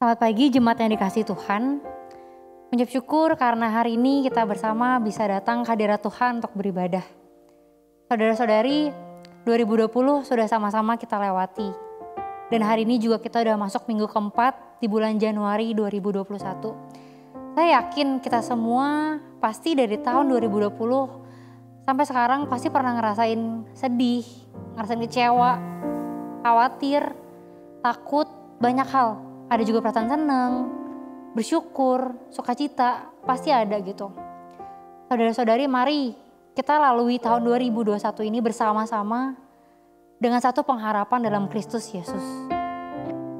Selamat pagi jemaat yang dikasihi Tuhan. Mengucap syukur karena hari ini kita bersama bisa datang ke hadirat Tuhan untuk beribadah. Saudara-saudari, 2020 sudah sama-sama kita lewati. Dan hari ini juga kita udah masuk minggu keempat di bulan Januari 2021. Saya yakin kita semua pasti dari tahun 2020 sampai sekarang pasti pernah ngerasain sedih, ngerasain kecewa, khawatir, takut, banyak hal. Ada juga perasaan senang, bersyukur, sukacita, pasti ada gitu. Saudara-saudari, mari kita lalui tahun 2021 ini bersama-sama dengan satu pengharapan dalam Kristus Yesus.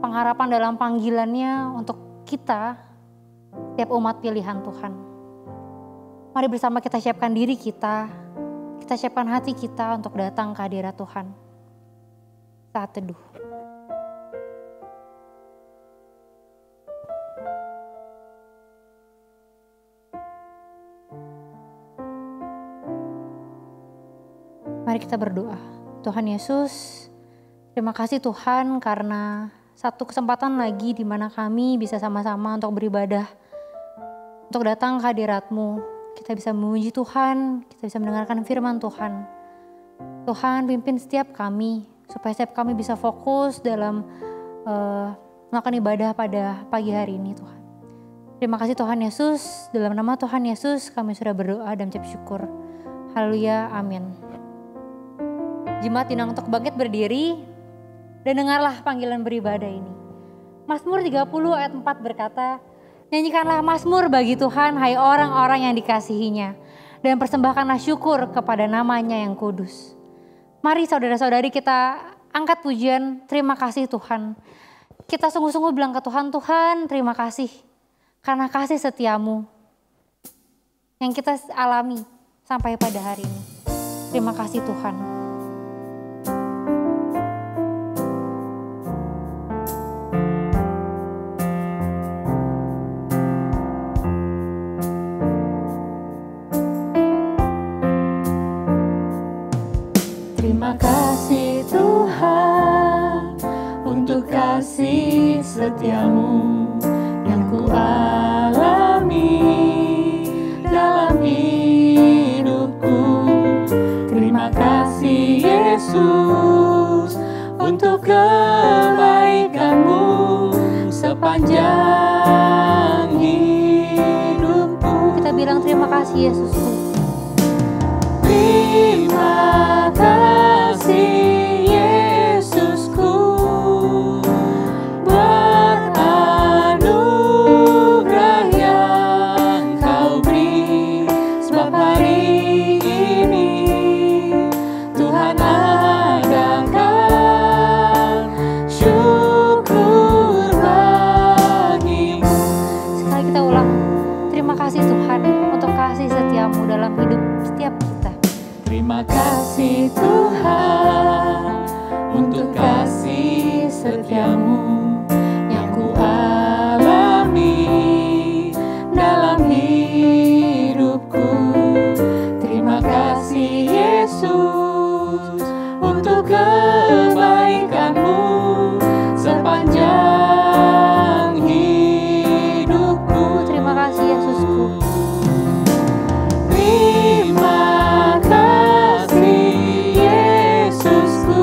Pengharapan dalam panggilannya untuk kita, setiap umat pilihan Tuhan. Mari bersama kita siapkan diri kita siapkan hati kita untuk datang ke hadirat Tuhan. Saat teduh. Mari kita berdoa. Tuhan Yesus, terima kasih Tuhan karena satu kesempatan lagi di mana kami bisa sama-sama untuk beribadah, untuk datang ke hadirat-Mu. Kita bisa memuji Tuhan, kita bisa mendengarkan firman Tuhan. Tuhan pimpin setiap kami, supaya setiap kami bisa fokus dalam melakukan ibadah pada pagi hari ini Tuhan. Terima kasih Tuhan Yesus, dalam nama Tuhan Yesus kami sudah berdoa dan mengucap syukur. Haleluya, amin. Jemaat diundang untuk bangkit berdiri dan dengarlah panggilan beribadah ini. Mazmur 30 ayat 4 berkata, nyanyikanlah mazmur bagi Tuhan, hai orang-orang yang dikasihinya, dan persembahkanlah syukur kepada namanya yang kudus. Mari saudara-saudari kita angkat pujian, terima kasih Tuhan. Kita sungguh-sungguh bilang ke Tuhan, Tuhan terima kasih karena kasih setiamu yang kita alami sampai pada hari ini. Terima kasih Tuhan. Terima kasih Tuhan untuk kasih setiamu yang ku alami dalam hidupku. Terima kasih Yesus untuk kebaikanmu sepanjang hidupku. Kita bilang terima kasih Yesusku. Terima kasih Yesusku buat anugerah yang kau beri, sebab hari ini Tuhan adakan syukur bagimu. Sekali kita ulang, terima kasih Tuhan untuk kasih setiamu dalam hidup setiap kita. Terima kasih Tuhan untuk kasih setiamu yang ku alami dalam hidupku. Terima kasih Yesus untuk kebaikanmu sepanjang hidupku. Terima kasih Yesusku. Terima kasih Yesusku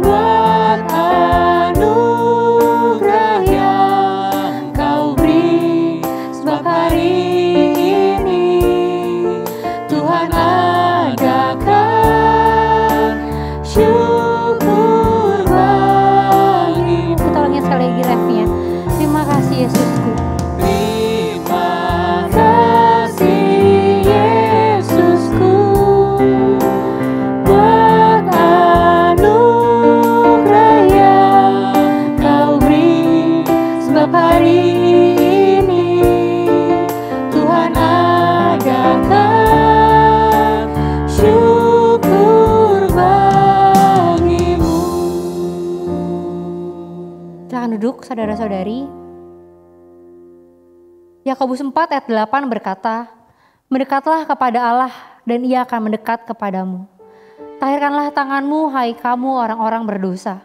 buat anugerah yang kau beri, sebab hari ini Tuhan adakan syukur bagimu. Kita ulangin sekali lagi refnya. Terima kasih Yesusku. Terima kasih Yesusku buat anugerah yang kau beri, sebab hari ini Tuhan adakan syukur bagimu. Silakan duduk saudara-saudari. Yakobus 4 ayat 8 berkata, mendekatlah kepada Allah dan Ia akan mendekat kepadamu. Tahirkanlah tanganmu, hai kamu orang-orang berdosa,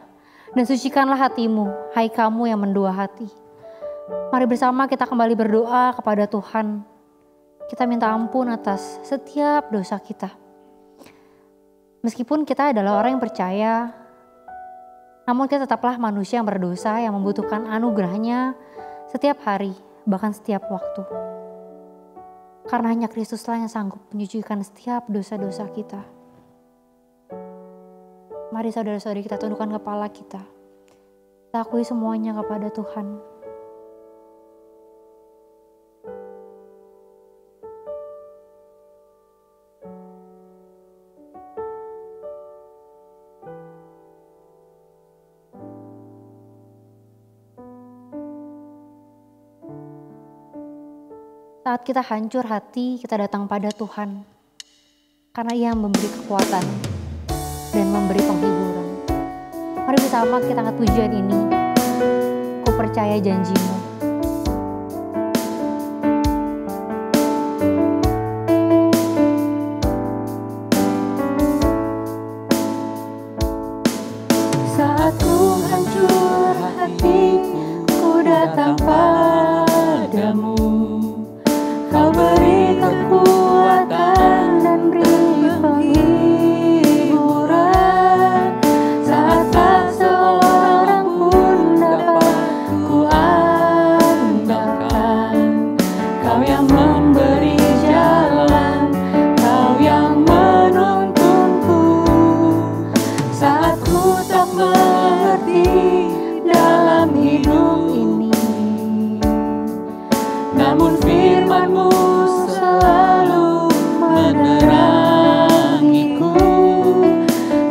Dan sucikanlah hatimu, hai kamu yang mendua hati. Mari bersama kita kembali berdoa kepada Tuhan. Kita minta ampun atas setiap dosa kita. Meskipun kita adalah orang yang percaya, namun kita tetaplah manusia yang berdosa yang membutuhkan anugerahnya setiap hari, bahkan setiap waktu. Karena hanya Kristuslah yang sanggup menyucikan setiap dosa-dosa kita. Mari saudara-saudari kita tundukkan kepala kita. Kita akui semuanya kepada Tuhan. Saat kita hancur hati, kita datang pada Tuhan. Karena Ia yang memberi kekuatan dan memberi penghiburan. Mari bersama kita angkat pujian ini. Ku percaya janji-Mu. Saat ku hancur hati, ku datang padamu. Kau beri kekuatan dan beri penghiburan. Saat tak seorang pun dapat ku andalkan. Kau yang memberi jalan, Kau yang menuntunku. Saat ku tak mengerti dalam hidup ini, namun firman-Mu selalu menerangiku.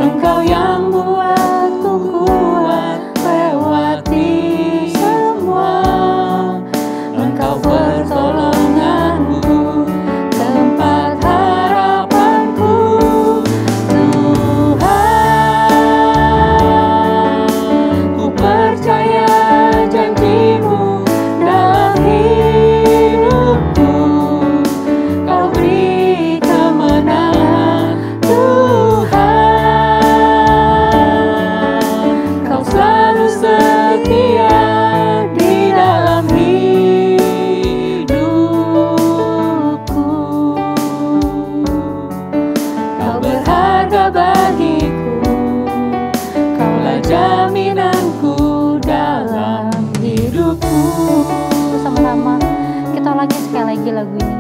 Engkau yang buatku kuat lewati semua. Engkau pertolongan-Mu, tempat harapanku. Tuhan, ku percaya janji-Mu dalam hidupku. Kau beri kemenangan, Tuhan. Kau selalu setia di dalam hidupku. Kau berharga bagiku, Kaulah jaminanku dalam hidupku. Bersama-sama kita lagi sekali lagi lagu ini.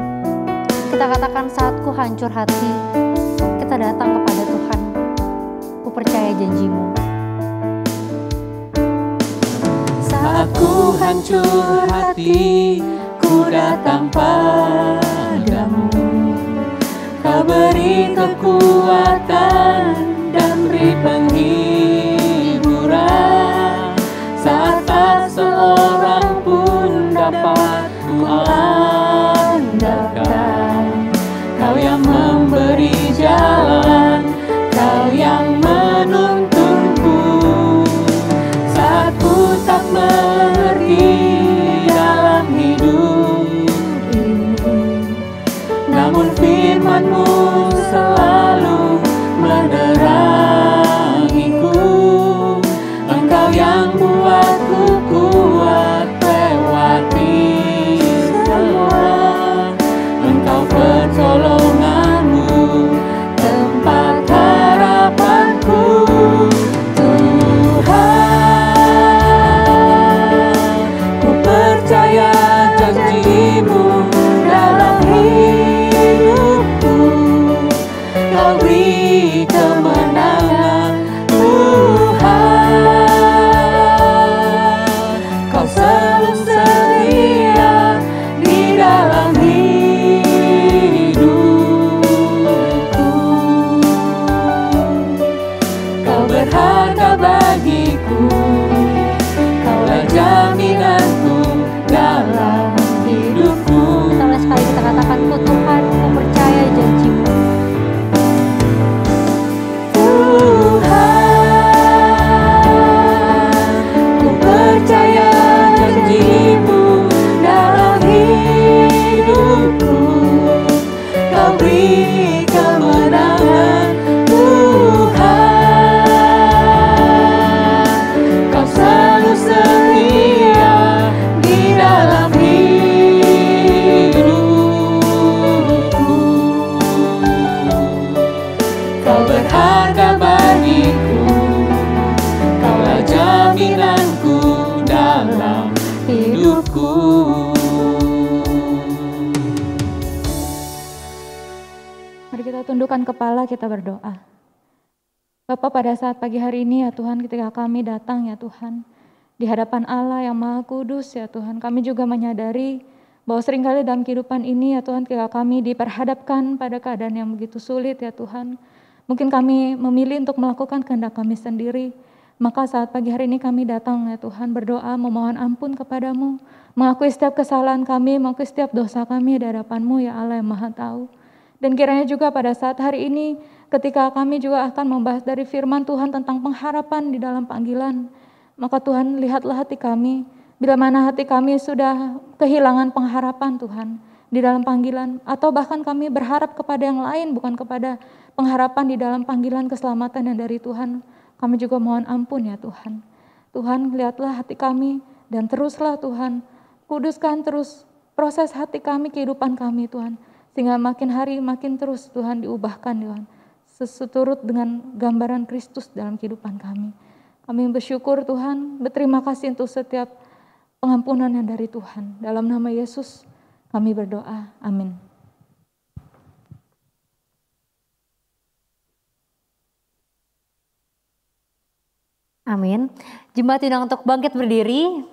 Kita katakan saat ku hancur hati, kita datang kepada Tuhan. Ku percaya janji-Mu. Saat ku hancur hati, ku datang padamu. Kau beri kekuatan dan beri penghiburan. Saat tak seorang pun dapat ku andalkan. Kau yang memberi jalan, Kau yang menuntunku. Saat ku tak mengerti dalam hidup ini, namun firman-Mu selalu menerangiku. Engkau yang buatku kuat lewati semua. Engkau pertolongan-Mu, tempat harapanku. Tuhan, ku percaya janji-Mu dalam hidupku. Kau beri kemenangan, Kita tundukkan kepala, kita berdoa. Bapa, pada saat pagi hari ini ya Tuhan, ketika kami datang ya Tuhan, di hadapan Allah yang Maha Kudus ya Tuhan, kami juga menyadari bahwa seringkali dalam kehidupan ini ya Tuhan, ketika kami diperhadapkan pada keadaan yang begitu sulit ya Tuhan, mungkin kami memilih untuk melakukan kehendak kami sendiri. Maka saat pagi hari ini kami datang ya Tuhan, berdoa memohon ampun kepadamu, mengakui setiap kesalahan kami, mengakui setiap dosa kami di hadapan-Mu ya Allah yang Maha Tahu. Dan kiranya juga pada saat hari ini ketika kami juga akan membahas dari firman Tuhan tentang pengharapan di dalam panggilan, maka Tuhan lihatlah hati kami, bila mana hati kami sudah kehilangan pengharapan Tuhan di dalam panggilan, atau bahkan kami berharap kepada yang lain bukan kepada pengharapan di dalam panggilan keselamatan yang dari Tuhan. Kami juga mohon ampun ya Tuhan. Tuhan, lihatlah hati kami dan teruslah Tuhan, kuduskan terus proses hati kami, kehidupan kami Tuhan. Sehingga makin hari makin terus Tuhan diubahkan Tuhan. Seturut dengan gambaran Kristus dalam kehidupan kami. Kami bersyukur Tuhan, berterima kasih untuk setiap pengampunan yang dari Tuhan. Dalam nama Yesus kami berdoa, amin. Amin. Jemaat diundang untuk bangkit berdiri.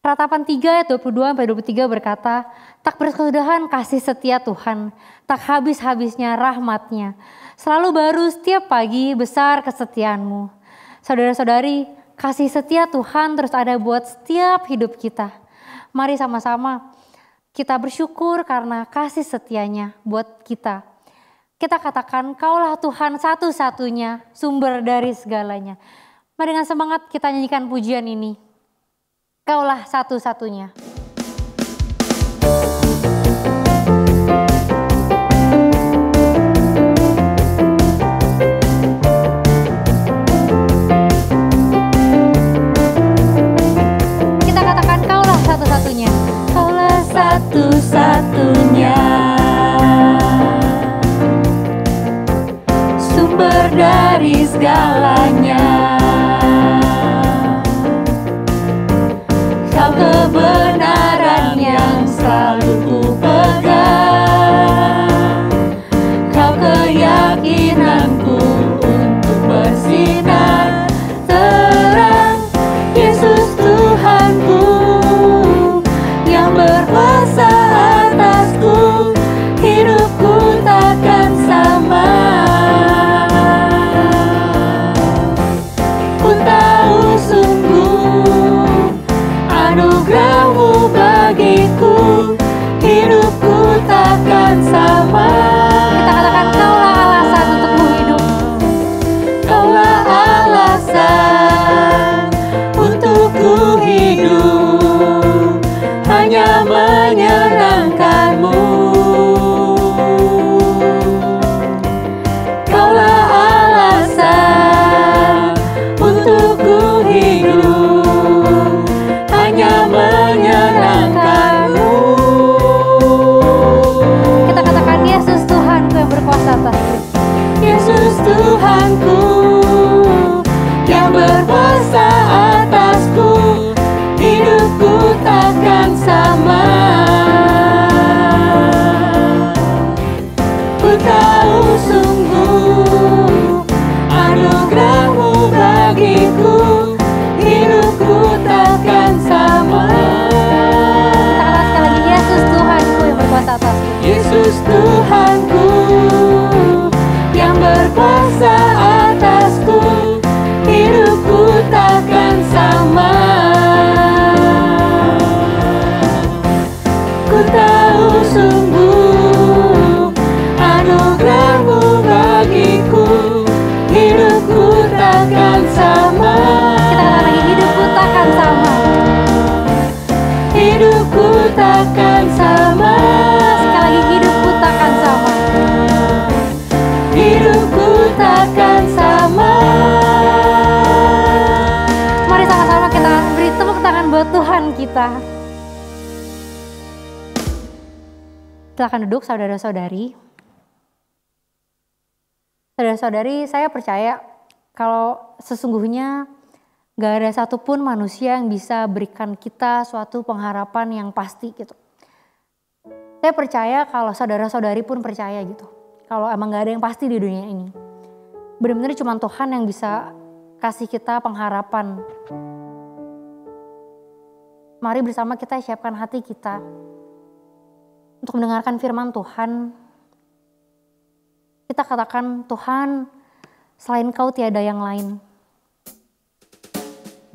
Ratapan 3 ayat 22-23 berkata, tak berkesudahan kasih setia Tuhan, tak habis-habisnya rahmat-Nya. Selalu baru setiap pagi, besar kesetiaanmu. Saudara-saudari, kasih setia Tuhan terus ada buat setiap hidup kita. Mari sama-sama kita bersyukur karena kasih setianya buat kita. Kita katakan, Kaulah Tuhan satu-satunya, sumber dari segalanya. Mari dengan semangat kita nyanyikan pujian ini. Kaulah satu-satunya. Kita katakan, Kaulah satu-satunya. Kaulah Satu-satunya sumber dari segalanya. Kau kebenaran yang selalu ku pegang. Kau keyakinanku untuk bersinar terang. Yesus Tuhanku yang berkuasa atasku, hidupku takkan sama. Ku tahu sungguh anugerah-Mu bagiku, hidupku takkan sama. Kita katakan, Kaulah alasan untukku hidup. Kaulah alasan untukku hidup, hanya menyenangkan-Mu. Kaulah alasan untukku hidup, hanya menyenangkan-Mu. Kita katakan, Yesus Tuhanku yang berkuasa atasku. Yesus Tuhanku yang berkuasa atasku, hidupku takkan sama. Ku tahu sungguh anugerah-Mu bagiku, hidupku takkan sama. Kita katakan sekali lagi, Yesus Tuhanku yang berkuasa atasku. Yesus Tuhanku yang berkuasa atasku, hidupku takkan sama. Ku tahu sungguh anugerah-Mu bagiku, hidupku takkan sama. Kita katakan lagi, hidupku takkan sama. Hidupku takkan sama. Sekali lagi, hidupku takkan sama. Hidupku takkan sama. Mari sama-sama kita beri tepuk tangan buat Tuhan kita. Silakan duduk saudara-saudari. Saudara-saudari, saya percaya kalau sesungguhnya gak ada satupun manusia yang bisa berikan kita suatu pengharapan yang pasti gitu. Saya percaya kalau saudara-saudari pun percaya gitu. kalau emang gak ada yang pasti di dunia ini. Benar-benar cuma Tuhan yang bisa kasih kita pengharapan. Mari bersama kita siapkan hati kita untuk mendengarkan firman Tuhan. Kita katakan, Tuhan, selain Kau tiada yang lain.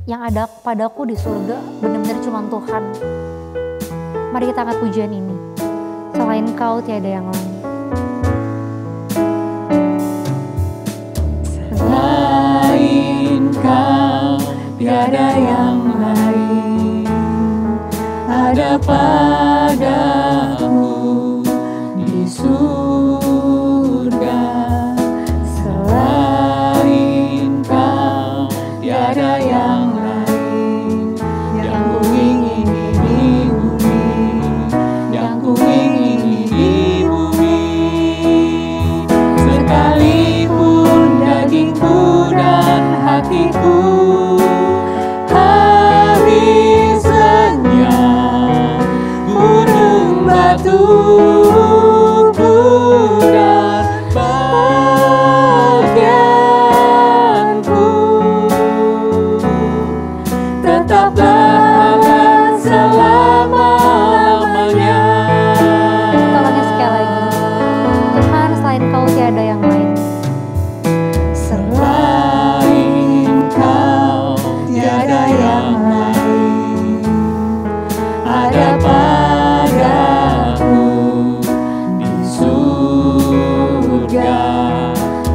Yang ada padaku di surga benar-benar cuma Tuhan. Mari kita angkat pujian ini. Selain Kau tiada yang lain. Selain Kau tiada yang lain. Ada padaku di surga. Selain Kau tiada yang lain. Yang ku ingini di bumi, yang ku ingini di bumi. Sekalipun dagingku dan hatiku habis lenyap, gunung batuku dan bagianku tetaplah Allah selama-lamanya. Kita ulangi sekali lagi. Tuhan, selain Kau tiada yang lain. Selain Kau tiada yang lain. Ada padaku di surga.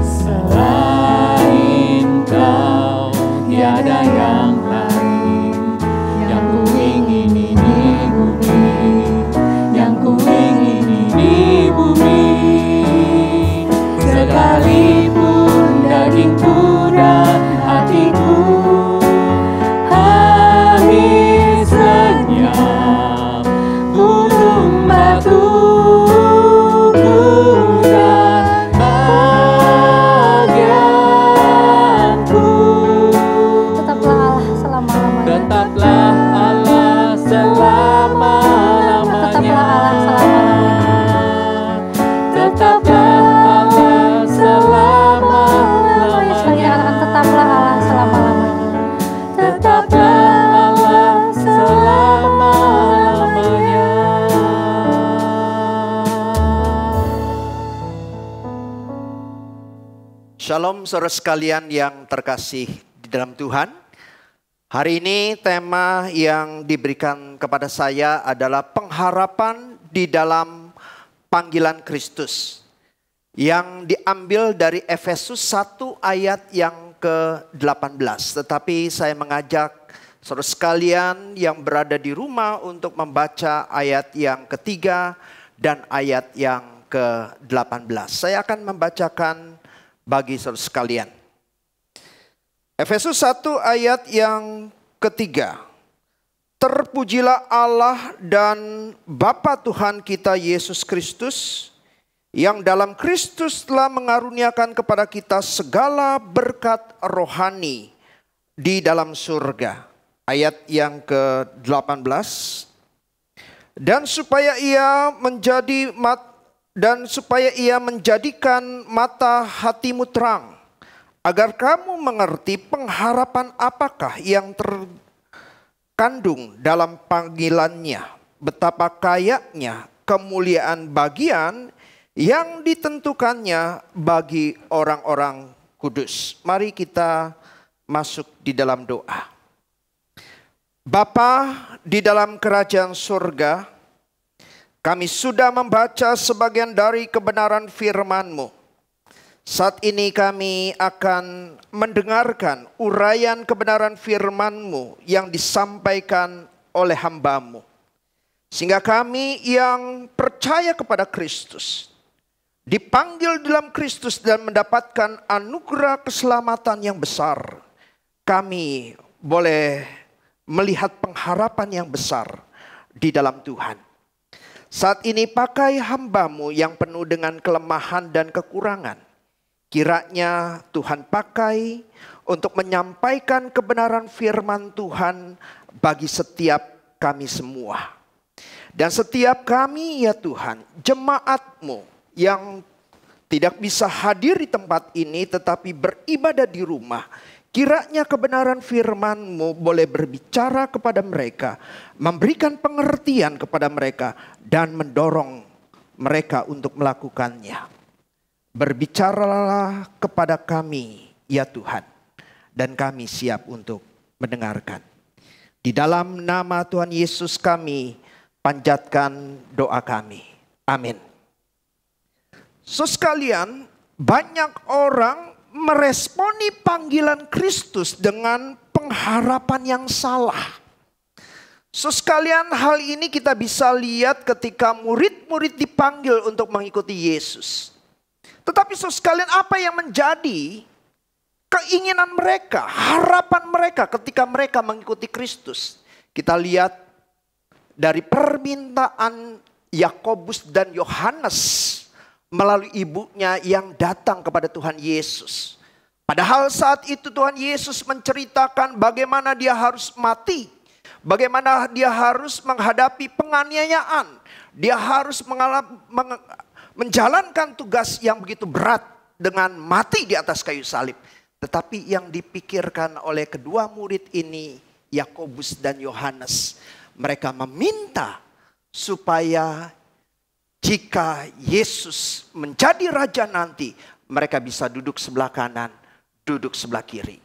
Selain Kau tiada yang lain. Yang ku ingini di bumi, yang ku ingini di bumi. Sekalipun dagingku dan hatiku habis lenyap, gunung batuku dan bagianku Tetaplah Allah selama-lamanya. tetaplah Allah selama-lamanya. Tetaplah Allah selama-lamanya. Sekali kita katakan, tetaplah Allah selama-lamanya. Tetaplah Allah selama-lamanya. Shalom saudara sekalian yang terkasih di dalam Tuhan. Hari ini tema yang diberikan kepada saya adalah pengharapan di dalam panggilan Kristus. Yang diambil dari Efesus 1 ayat yang ke-18. Tetapi saya mengajak saudara sekalian yang berada di rumah untuk membaca ayat yang ketiga dan ayat yang ke-18. Saya akan membacakan bagi saudara sekalian. Efesus 1 ayat yang ketiga. Terpujilah Allah dan Bapa Tuhan kita Yesus Kristus, yang dalam Kristus telah mengaruniakan kepada kita segala berkat rohani di dalam surga. Ayat yang ke-18. Dan supaya ia menjadikan mata hatimu terang, agar kamu mengerti pengharapan apakah yang terkandung dalam panggilannya, betapa kayanya kemuliaan bagian yang ditentukannya bagi orang-orang kudus. Mari kita masuk di dalam doa. Bapa di dalam kerajaan surga, kami sudah membaca sebagian dari kebenaran firman-Mu. Saat ini kami akan mendengarkan uraian kebenaran firman-Mu yang disampaikan oleh hamba-Mu. Sehingga kami yang percaya kepada Kristus, dipanggil dalam Kristus dan mendapatkan anugerah keselamatan yang besar, kami boleh melihat pengharapan yang besar di dalam Tuhan. Saat ini pakai hamba-Mu yang penuh dengan kelemahan dan kekurangan. Kiranya Tuhan pakai untuk menyampaikan kebenaran firman Tuhan bagi setiap kami semua. Dan setiap kami ya Tuhan, jemaat-Mu yang tidak bisa hadir di tempat ini tetapi beribadah di rumah, kiranya kebenaran firman-Mu boleh berbicara kepada mereka, memberikan pengertian kepada mereka, dan mendorong mereka untuk melakukannya. Berbicaralah kepada kami, ya Tuhan, dan kami siap untuk mendengarkan. Di dalam nama Tuhan Yesus kami panjatkan doa kami. Amin. Saudara sekalian, banyak orang meresponi panggilan Kristus dengan pengharapan yang salah. Saudara sekalian, hal ini kita bisa lihat ketika murid-murid dipanggil untuk mengikuti Yesus. Tetapi saudara sekalian, apa yang menjadi keinginan mereka, harapan mereka ketika mereka mengikuti Kristus? Kita lihat dari permintaan Yakobus dan Yohanes melalui ibunya yang datang kepada Tuhan Yesus. Padahal saat itu Tuhan Yesus menceritakan bagaimana dia harus mati, bagaimana dia harus menghadapi penganiayaan, dia harus menjalankan tugas yang begitu berat dengan mati di atas kayu salib. Tetapi yang dipikirkan oleh kedua murid ini, Yakobus dan Yohanes, mereka meminta supaya jika Yesus menjadi raja nanti, mereka bisa duduk sebelah kanan, duduk sebelah kiri.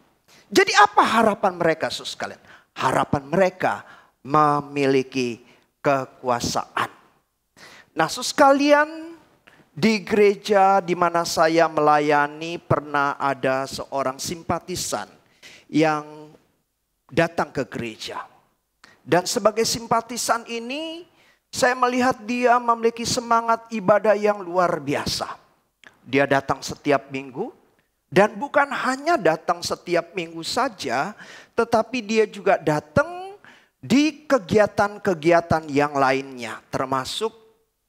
Jadi apa harapan mereka, saudara sekalian? Harapan mereka memiliki kekuasaan. Nah, saudara sekalian, di gereja di mana saya melayani pernah ada seorang simpatisan yang datang ke gereja. Dan sebagai simpatisan ini saya melihat dia memiliki semangat ibadah yang luar biasa. Dia datang setiap minggu dan bukan hanya datang setiap minggu saja, tetapi dia juga datang di kegiatan-kegiatan yang lainnya, termasuk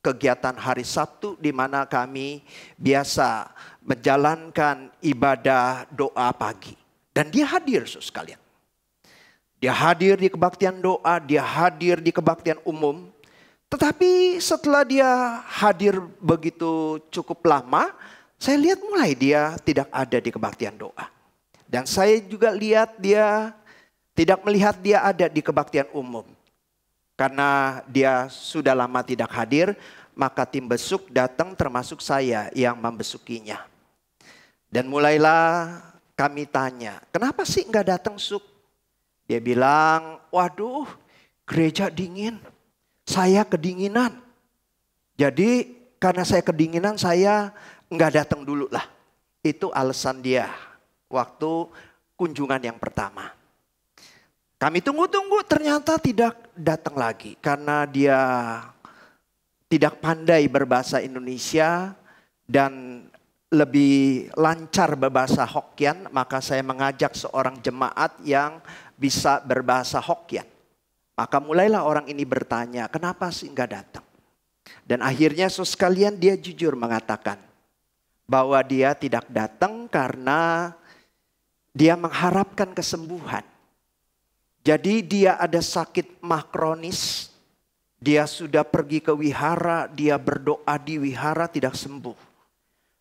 kegiatan hari Sabtu di mana kami biasa menjalankan ibadah doa pagi. Dan dia hadir, saudara sekalian. Dia hadir di kebaktian doa, dia hadir di kebaktian umum. Tetapi setelah dia hadir begitu cukup lama, saya lihat mulai dia tidak ada di kebaktian doa. Dan saya juga lihat dia tidak melihat dia ada di kebaktian umum. Karena dia sudah lama tidak hadir, maka tim besuk datang termasuk saya yang membesukinya. Dan mulailah kami tanya, kenapa sih nggak datang Suk? Dia bilang, waduh gereja dingin, saya kedinginan. Jadi karena saya kedinginan saya nggak datang dulu lah. Itu alasan dia waktu kunjungan yang pertama. Kami tunggu-tunggu ternyata tidak datang lagi karena dia tidak pandai berbahasa Indonesia dan lebih lancar berbahasa Hokkien. Maka saya mengajak seorang jemaat yang bisa berbahasa Hokkien. Maka mulailah orang ini bertanya, kenapa sih nggak datang? Dan akhirnya saudara sekalian dia jujur mengatakan bahwa dia tidak datang karena dia mengharapkan kesembuhan. Jadi dia ada sakit mah kronis, dia sudah pergi ke wihara, dia berdoa di wihara tidak sembuh.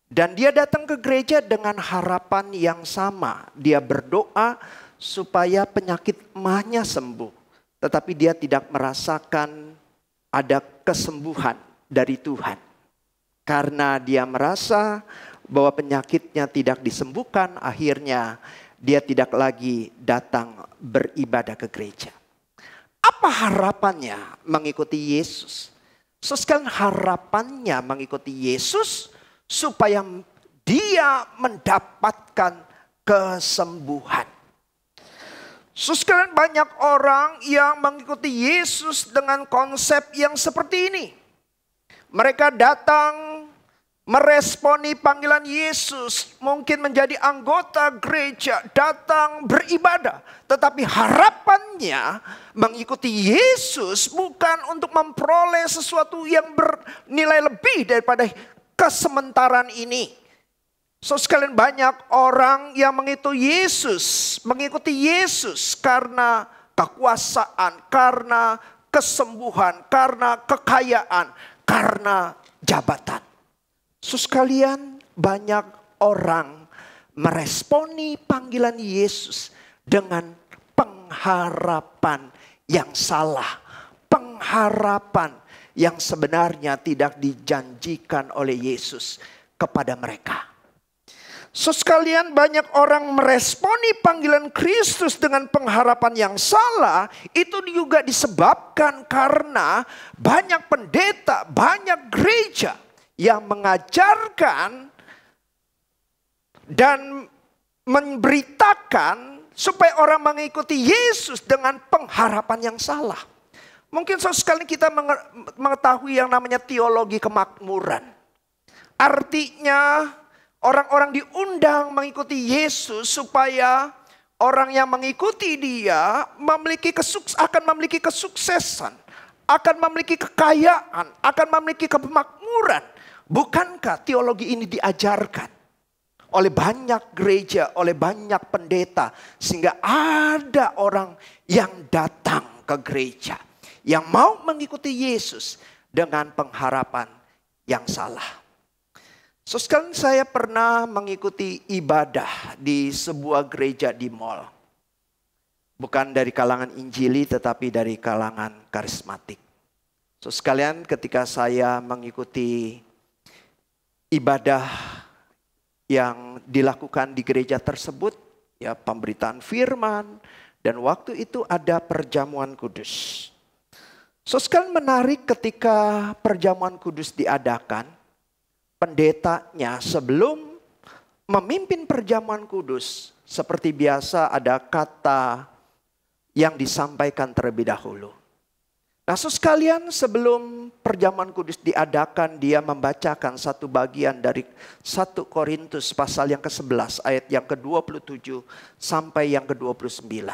Dan dia datang ke gereja dengan harapan yang sama, dia berdoa supaya penyakit mahnya sembuh. Tetapi dia tidak merasakan ada kesembuhan dari Tuhan. Karena dia merasa bahwa penyakitnya tidak disembuhkan, akhirnya dia tidak lagi datang beribadah ke gereja. Apa harapannya mengikuti Yesus? Sekalian harapannya mengikuti Yesus supaya dia mendapatkan kesembuhan. Sekalian banyak orang yang mengikuti Yesus dengan konsep yang seperti ini. Mereka datang meresponi panggilan Yesus, mungkin menjadi anggota gereja, datang beribadah. Tetapi harapannya mengikuti Yesus bukan untuk memperoleh sesuatu yang bernilai lebih daripada kesementaraan ini. Sekalian banyak orang yang mengikuti Yesus karena kekuasaan, karena kesembuhan, karena kekayaan, karena jabatan. Saudara sekalian, banyak orang meresponi panggilan Yesus dengan pengharapan yang salah. Pengharapan yang sebenarnya tidak dijanjikan oleh Yesus kepada mereka. Sekalian, banyak orang meresponi panggilan Kristus dengan pengharapan yang salah. Itu juga disebabkan karena banyak pendeta, banyak gereja yang mengajarkan dan memberitakan supaya orang mengikuti Yesus dengan pengharapan yang salah. Mungkin sekali kita mengetahui yang namanya teologi kemakmuran. Artinya orang-orang diundang mengikuti Yesus supaya orang yang mengikuti dia akan memiliki kesuksesan, akan memiliki kekayaan, akan memiliki kemakmuran. Bukankah teologi ini diajarkan oleh banyak gereja, oleh banyak pendeta, sehingga ada orang yang datang ke gereja yang mau mengikuti Yesus dengan pengharapan yang salah. Sekarang saya pernah mengikuti ibadah di sebuah gereja di mall. Bukan dari kalangan Injili tetapi dari kalangan karismatik. Sekalian, ketika saya mengikuti ibadah yang dilakukan di gereja tersebut, ya pemberitaan firman, dan waktu itu ada perjamuan kudus. Sekalian, menarik ketika perjamuan kudus diadakan, pendetanya sebelum memimpin perjamuan kudus, seperti biasa ada kata yang disampaikan terlebih dahulu. Nah, sekalian, sebelum perjamuan kudus diadakan, dia membacakan satu bagian dari 1 Korintus pasal yang ke-11 ayat yang ke-27 sampai yang ke-29.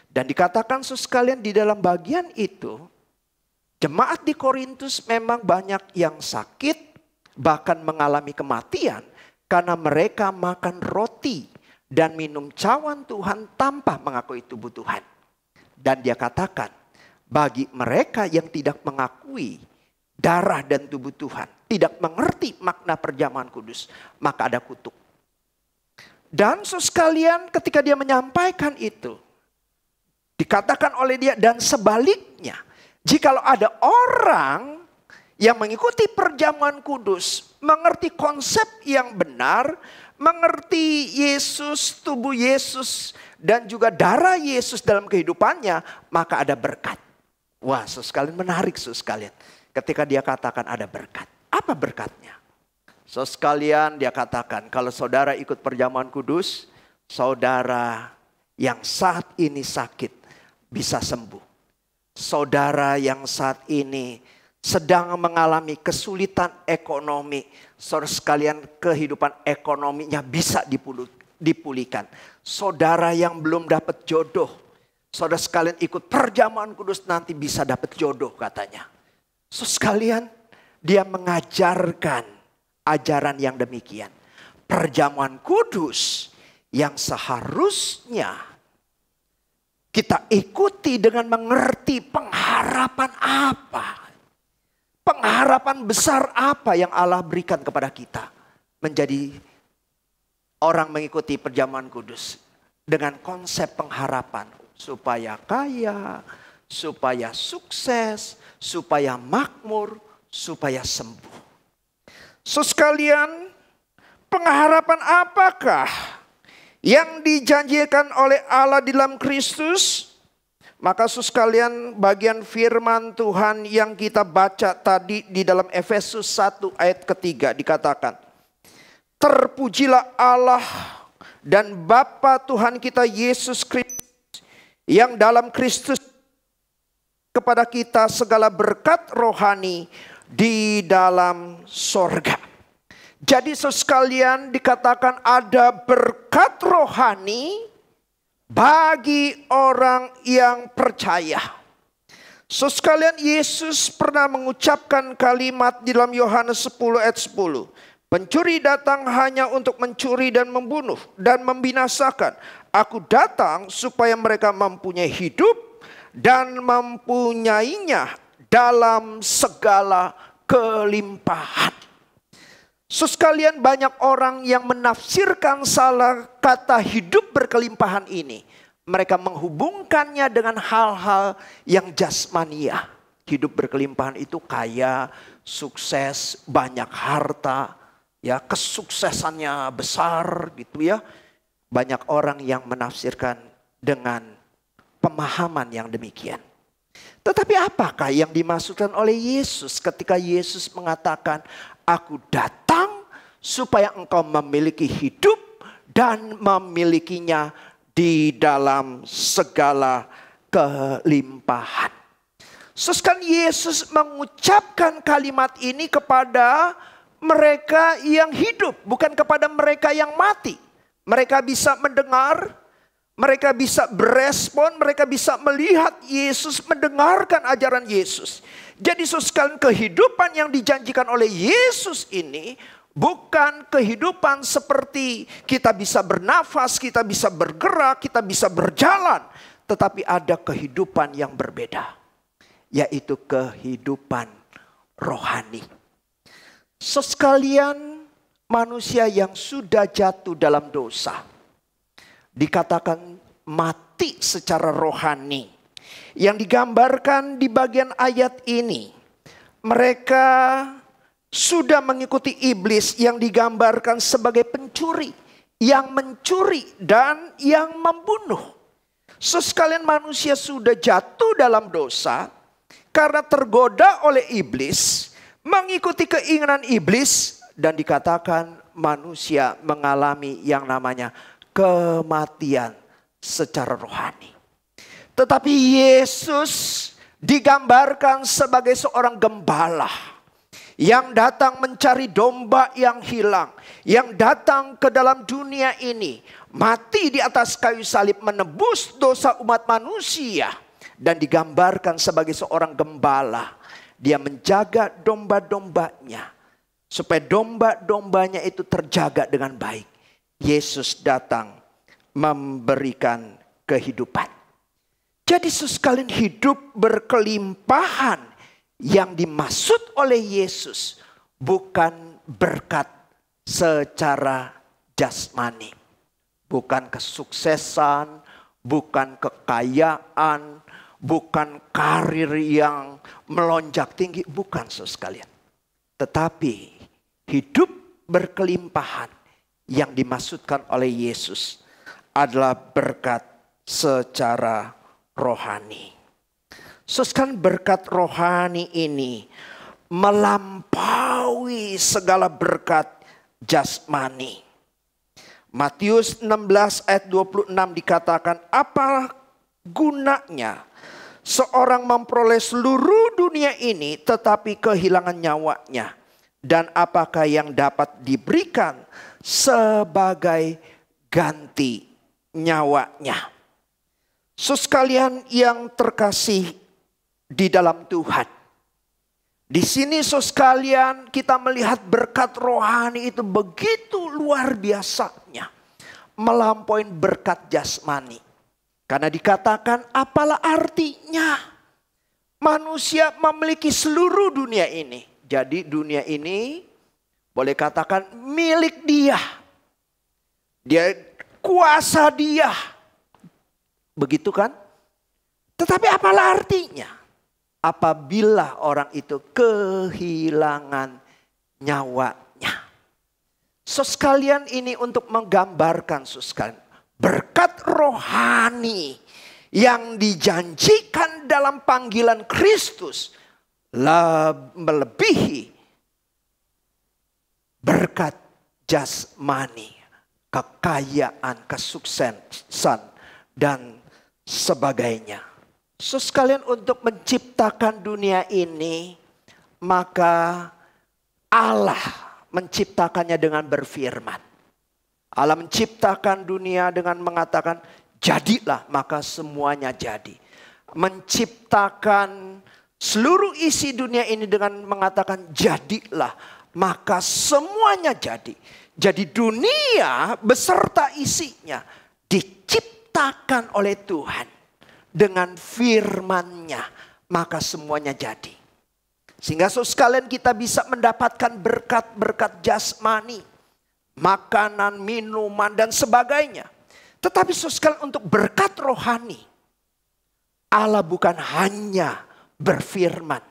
Dan dikatakan sekalian, di dalam bagian itu, jemaat di Korintus memang banyak yang sakit, bahkan mengalami kematian karena mereka makan roti dan minum cawan Tuhan tanpa mengakui tubuh Tuhan. Dan dia katakan, bagi mereka yang tidak mengakui darah dan tubuh Tuhan, tidak mengerti makna perjamuan kudus, maka ada kutuk. Dan sekalian, ketika dia menyampaikan itu, dikatakan oleh dia, dan sebaliknya, jikalau ada orang yang mengikuti perjamuan kudus, mengerti konsep yang benar, mengerti Yesus, tubuh Yesus, dan juga darah Yesus dalam kehidupannya, maka ada berkat. Wah, sekalian menarik sekalian. Ketika dia katakan ada berkat. Apa berkatnya? Sekalian, dia katakan kalau saudara ikut perjamuan kudus, saudara yang saat ini sakit bisa sembuh. Saudara yang saat ini sedang mengalami kesulitan ekonomi, saudara sekalian, kehidupan ekonominya bisa dipulihkan. Saudara yang belum dapat jodoh, saudara sekalian ikut perjamuan kudus nanti bisa dapat jodoh katanya. Saudara sekalian, dia mengajarkan ajaran yang demikian. Perjamuan kudus yang seharusnya kita ikuti dengan mengerti pengharapan apa. Pengharapan besar apa yang Allah berikan kepada kita. Menjadi orang mengikuti perjamuan kudus. Dengan konsep pengharapan. Supaya kaya, supaya sukses, supaya makmur, supaya sembuh. Sekalian, pengharapan apakah yang dijanjikan oleh Allah di dalam Kristus? Maka sekalian, bagian firman Tuhan yang kita baca tadi di dalam Efesus 1 ayat ketiga dikatakan, terpujilah Allah dan Bapa Tuhan kita Yesus Kristus, yang dalam Kristus kepada kita segala berkat rohani di dalam sorga. Jadi sekalian, dikatakan ada berkat rohani bagi orang yang percaya. Sekalian, Yesus pernah mengucapkan kalimat di dalam Yohanes 10 ayat 10. Pencuri datang hanya untuk mencuri dan membunuh dan membinasakan. Aku datang supaya mereka mempunyai hidup dan mempunyainya dalam segala kelimpahan. Sekalian banyak orang yang menafsirkan salah kata hidup berkelimpahan ini. Mereka menghubungkannya dengan hal-hal yang jasmania. Hidup berkelimpahan itu kaya, sukses, banyak harta, ya kesuksesannya besar gitu ya. Banyak orang yang menafsirkan dengan pemahaman yang demikian. Tetapi apakah yang dimaksudkan oleh Yesus ketika Yesus mengatakan, "Aku datang supaya engkau memiliki hidup dan memilikinya di dalam segala kelimpahan." Kan Yesus mengucapkan kalimat ini kepada mereka yang hidup, bukan kepada mereka yang mati. Mereka bisa mendengar, mereka bisa berespon, mereka bisa melihat Yesus, mendengarkan ajaran Yesus. Jadi sekalian kehidupan yang dijanjikan oleh Yesus ini bukan kehidupan seperti kita bisa bernafas, kita bisa bergerak, kita bisa berjalan. Tetapi ada kehidupan yang berbeda. Yaitu kehidupan rohani. Sekalian manusia yang sudah jatuh dalam dosa. Dikatakan mati secara rohani. Yang digambarkan di bagian ayat ini. Mereka sudah mengikuti iblis yang digambarkan sebagai pencuri. Yang mencuri dan yang membunuh. Sekalian manusia sudah jatuh dalam dosa. Karena tergoda oleh iblis. Mengikuti keinginan iblis. Dan dikatakan manusia mengalami yang namanya kematian secara rohani. Tetapi Yesus digambarkan sebagai seorang gembala yang datang mencari domba yang hilang, yang datang ke dalam dunia ini, mati di atas kayu salib menebus dosa umat manusia, dan digambarkan sebagai seorang gembala. Dia menjaga domba-dombanya supaya domba-dombanya itu terjaga dengan baik. Yesus datang memberikan kehidupan. Jadi sekalian hidup berkelimpahan yang dimaksud oleh Yesus bukan berkat secara jasmani. Bukan kesuksesan, bukan kekayaan, bukan karir yang melonjak tinggi, bukan sekalian. Tetapi hidup berkelimpahan yang dimaksudkan oleh Yesus adalah berkat secara rohani. Sekalian berkat rohani ini melampaui segala berkat jasmani. Matius 16 ayat 26 dikatakan, apa gunanya seorang memperoleh seluruh dunia ini tetapi kehilangan nyawanya? Dan apakah yang dapat diberikan sebagai ganti nyawanya? Sekalian yang terkasih di dalam Tuhan. Di sini sekalian kita melihat berkat rohani itu begitu luar biasanya. Melampaui berkat jasmani. Karena dikatakan apalah artinya manusia memiliki seluruh dunia ini. Jadi dunia ini boleh katakan milik dia. Dia kuasa dia. Begitu kan? Tetapi apalah artinya? Apabila orang itu kehilangan nyawanya. Sekalian ini untuk menggambarkan sekalian. Berkat rohani yang dijanjikan dalam panggilan Kristus melebihi berkat jasmani, kekayaan, kesuksesan dan sebagainya. Sekalian untuk menciptakan dunia ini, maka Allah menciptakannya dengan berfirman. Allah menciptakan dunia dengan mengatakan jadilah, maka semuanya jadi. Menciptakan seluruh isi dunia ini dengan mengatakan jadilah, maka semuanya jadi. Jadi dunia beserta isinya diciptakan oleh Tuhan dengan firman-Nya, maka semuanya jadi. Sehingga saudara sekalian kita bisa mendapatkan berkat-berkat jasmani, makanan, minuman dan sebagainya. Tetapi saudara sekalian untuk berkat rohani, Allah bukan hanya berfirman,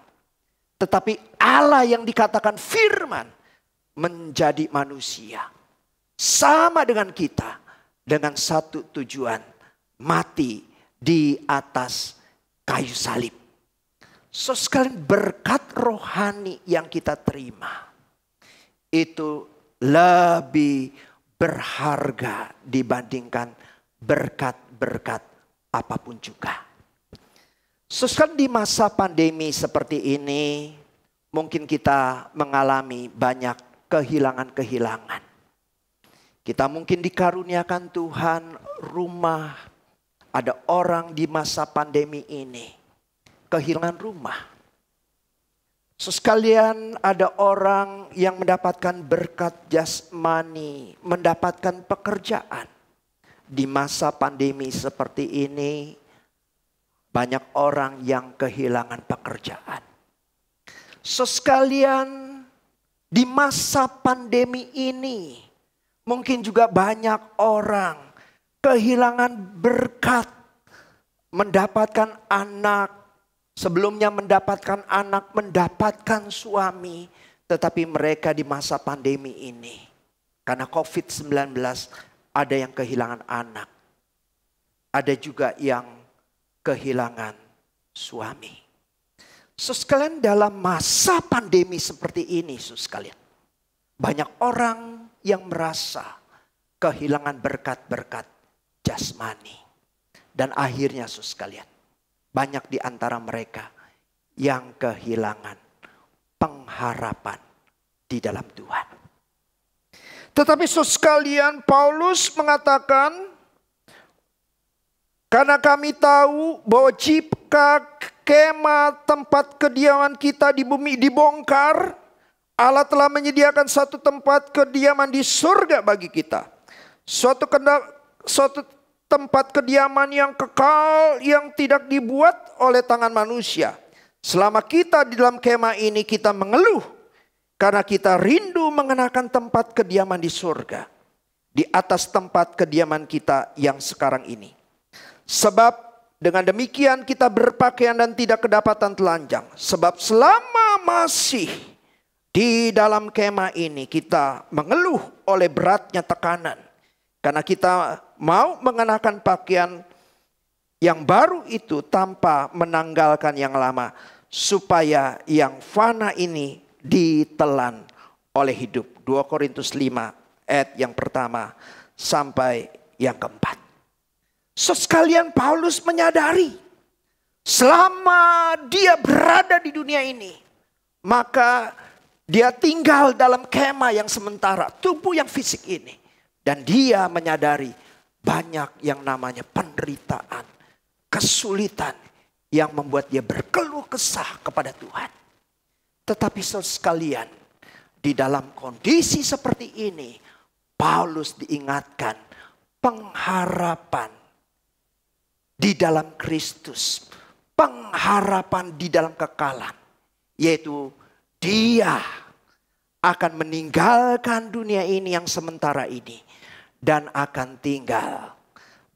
tetapi Allah yang dikatakan firman menjadi manusia. Sama dengan kita, dengan satu tujuan, mati di atas kayu salib. So sekalian berkat rohani yang kita terima itu lebih berharga dibandingkan berkat-berkat apapun juga. So sekalian di masa pandemi seperti ini mungkin kita mengalami banyak kehilangan-kehilangan. Kita mungkin dikaruniakan Tuhan rumah. Ada orang di masa pandemi ini kehilangan rumah. Sekalian ada orang yang mendapatkan berkat jasmani, mendapatkan pekerjaan. Di masa pandemi seperti ini banyak orang yang kehilangan pekerjaan. Sekalian di masa pandemi ini mungkin juga banyak orang kehilangan berkat, mendapatkan anak, sebelumnya mendapatkan anak, mendapatkan suami. Tetapi mereka di masa pandemi ini, karena COVID-19 ada yang kehilangan anak. Ada juga yang kehilangan suami. Sekalian dalam masa pandemi seperti ini, sekalian, banyak orang yang merasa kehilangan berkat-berkat jasmani. Dan akhirnya sekalian, banyak di antara mereka yang kehilangan pengharapan di dalam Tuhan. Tetapi sekalian, Paulus mengatakan, karena kami tahu bahwa jika kemah tempat kediaman kita di bumi dibongkar, Allah telah menyediakan satu tempat kediaman di surga bagi kita. Suatu tempat kediaman yang kekal yang tidak dibuat oleh tangan manusia. Selama kita di dalam kemah ini kita mengeluh karena kita rindu mengenakan tempat kediaman di surga, di atas tempat kediaman kita yang sekarang ini. Sebab dengan demikian kita berpakaian dan tidak kedapatan telanjang. Sebab selama masih di dalam kemah ini kita mengeluh oleh beratnya tekanan. Karena kita mau mengenakan pakaian yang baru itu tanpa menanggalkan yang lama. Supaya yang fana ini ditelan oleh hidup. 2 Korintus 5 ayat yang pertama sampai yang keempat. Sekalian Paulus menyadari selama dia berada di dunia ini, maka dia tinggal dalam kemah yang sementara, tubuh yang fisik ini. Dan dia menyadari banyak yang namanya penderitaan, kesulitan yang membuat dia berkeluh kesah kepada Tuhan. Tetapi sekalian, di dalam kondisi seperti ini, Paulus diingatkan pengharapan di dalam Kristus, pengharapan di dalam kekalan, yaitu dia akan meninggalkan dunia ini yang sementara ini dan akan tinggal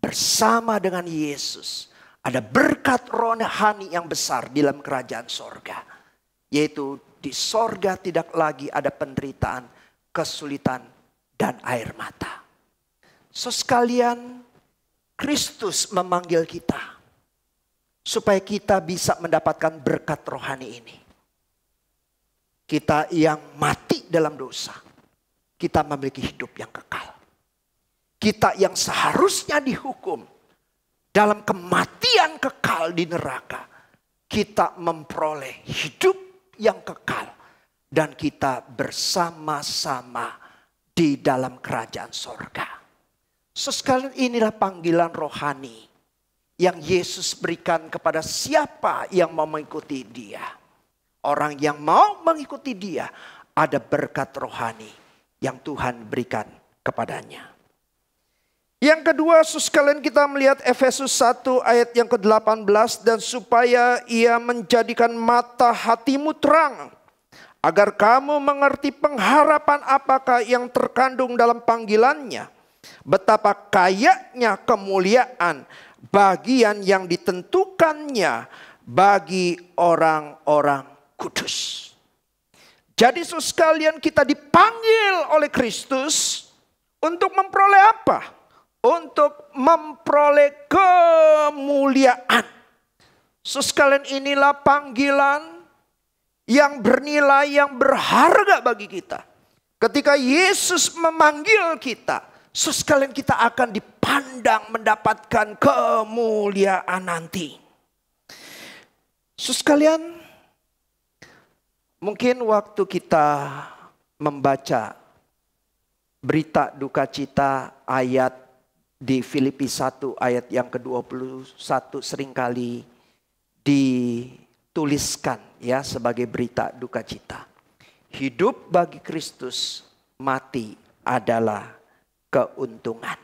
bersama dengan Yesus. Ada berkat rohani yang besar di dalam kerajaan sorga, yaitu di sorga tidak lagi ada penderitaan, kesulitan, dan air mata. Sekalian, Kristus memanggil kita supaya kita bisa mendapatkan berkat rohani ini. Kita yang mati dalam dosa, kita memiliki hidup yang kekal. Kita yang seharusnya dihukum dalam kematian kekal di neraka, kita memperoleh hidup yang kekal. Dan kita bersama-sama di dalam kerajaan sorga. Sekalian inilah panggilan rohani yang Yesus berikan kepada siapa yang mau mengikuti dia. Orang yang mau mengikuti dia, ada berkat rohani yang Tuhan berikan kepadanya. Yang kedua, sekalian kita melihat Efesus 1 ayat yang ke-18. Dan supaya ia menjadikan mata hatimu terang, agar kamu mengerti pengharapan apakah yang terkandung dalam panggilannya. Betapa kayanya kemuliaan bagian yang ditentukannya bagi orang-orang kudus. Jadi sekalian kita dipanggil oleh Kristus untuk memperoleh apa? Untuk memperoleh kemuliaan. Sekalian inilah panggilan yang bernilai, yang berharga bagi kita. Ketika Yesus memanggil kita, sekalian kita akan dipandang mendapatkan kemuliaan nanti. Sekalian, mungkin waktu kita membaca berita duka cita ayat di Filipi 1 ayat yang ke-21 seringkali dituliskan ya sebagai berita duka cita. Hidup bagi Kristus, mati adalah keuntungan.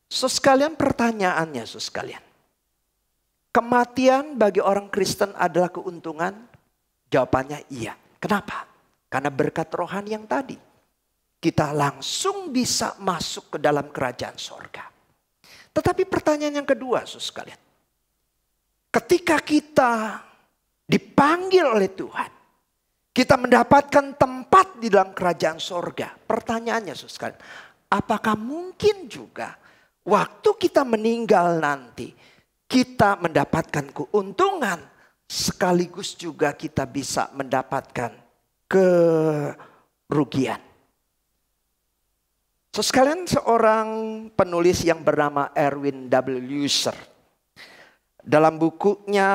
Sekalian pertanyaannya sekalian. Kematian bagi orang Kristen adalah keuntungan? Jawabannya iya. Kenapa? Karena berkat rohani yang tadi. Kita langsung bisa masuk ke dalam kerajaan sorga. Tetapi pertanyaan yang kedua, sekalian. Ketika kita dipanggil oleh Tuhan, kita mendapatkan tempat di dalam kerajaan sorga. Pertanyaannya, sekalian, apakah mungkin juga waktu kita meninggal nanti, kita mendapatkan keuntungan, sekaligus juga kita bisa mendapatkan kerugian. Sekalian, seorang penulis yang bernama Erwin W. Lusser, dalam bukunya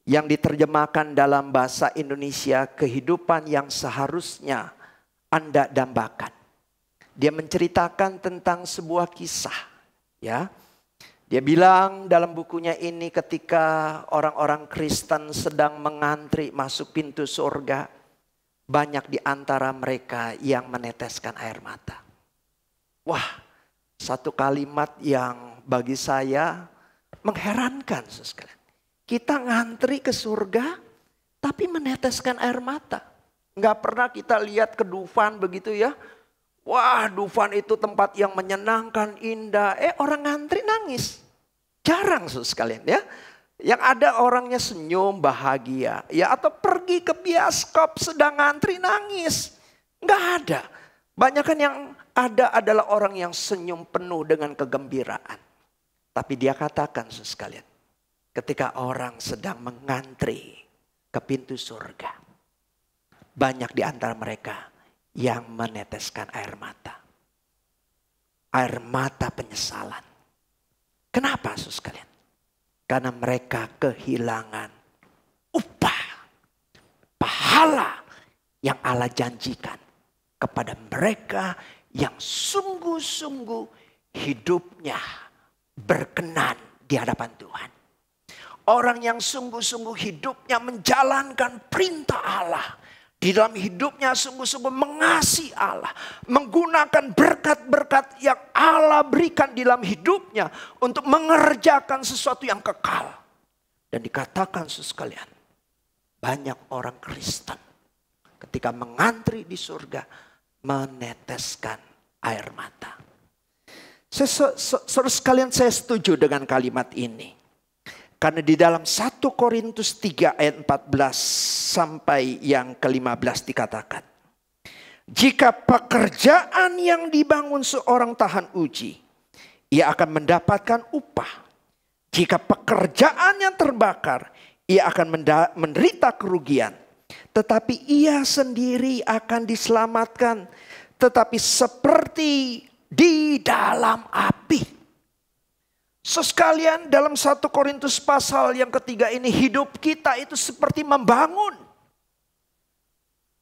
yang diterjemahkan dalam bahasa Indonesia, Kehidupan yang Seharusnya Anda Dambakan. Dia menceritakan tentang sebuah kisah. Ya, dia bilang dalam bukunya ini ketika orang-orang Kristen sedang mengantri masuk pintu surga, banyak di antara mereka yang meneteskan air mata. Wah, satu kalimat yang bagi saya mengherankan sekalian. Kita ngantri ke surga tapi meneteskan air mata. Nggak pernah kita lihat ke Dufan begitu ya. Wah, Dufan itu tempat yang menyenangkan, indah. Orang ngantri nangis. Jarang sekalian ya. Yang ada orangnya senyum bahagia. Ya, atau pergi ke bioskop sedang ngantri nangis. Nggak ada. Banyak kan yang ada adalah orang yang senyum penuh dengan kegembiraan. Tapi dia katakan sekalian. Ketika orang sedang mengantri ke pintu surga. Banyak di antara mereka yang meneteskan air mata. Air mata penyesalan. Kenapa sekalian? Karena mereka kehilangan upah, pahala yang Allah janjikan kepada mereka yang sungguh-sungguh hidupnya berkenan di hadapan Tuhan. Orang yang sungguh-sungguh hidupnya menjalankan perintah Allah. Di dalam hidupnya sungguh-sungguh mengasihi Allah. Menggunakan berkat-berkat yang Allah berikan di dalam hidupnya. Untuk mengerjakan sesuatu yang kekal. Dan dikatakan sekalian. Banyak orang Kristen. Ketika mengantri di surga. Meneteskan air mata. Saudara sekalian, saya setuju dengan kalimat ini. Karena di dalam 1 Korintus 3 ayat 14 sampai yang ke-15 dikatakan. Jika pekerjaan yang dibangun seorang tahan uji, ia akan mendapatkan upah. Jika pekerjaan yang terbakar, ia akan menderita kerugian. Tetapi ia sendiri akan diselamatkan. Tetapi seperti di dalam api. Sekalian dalam 1 Korintus pasal yang ketiga ini, hidup kita itu seperti membangun.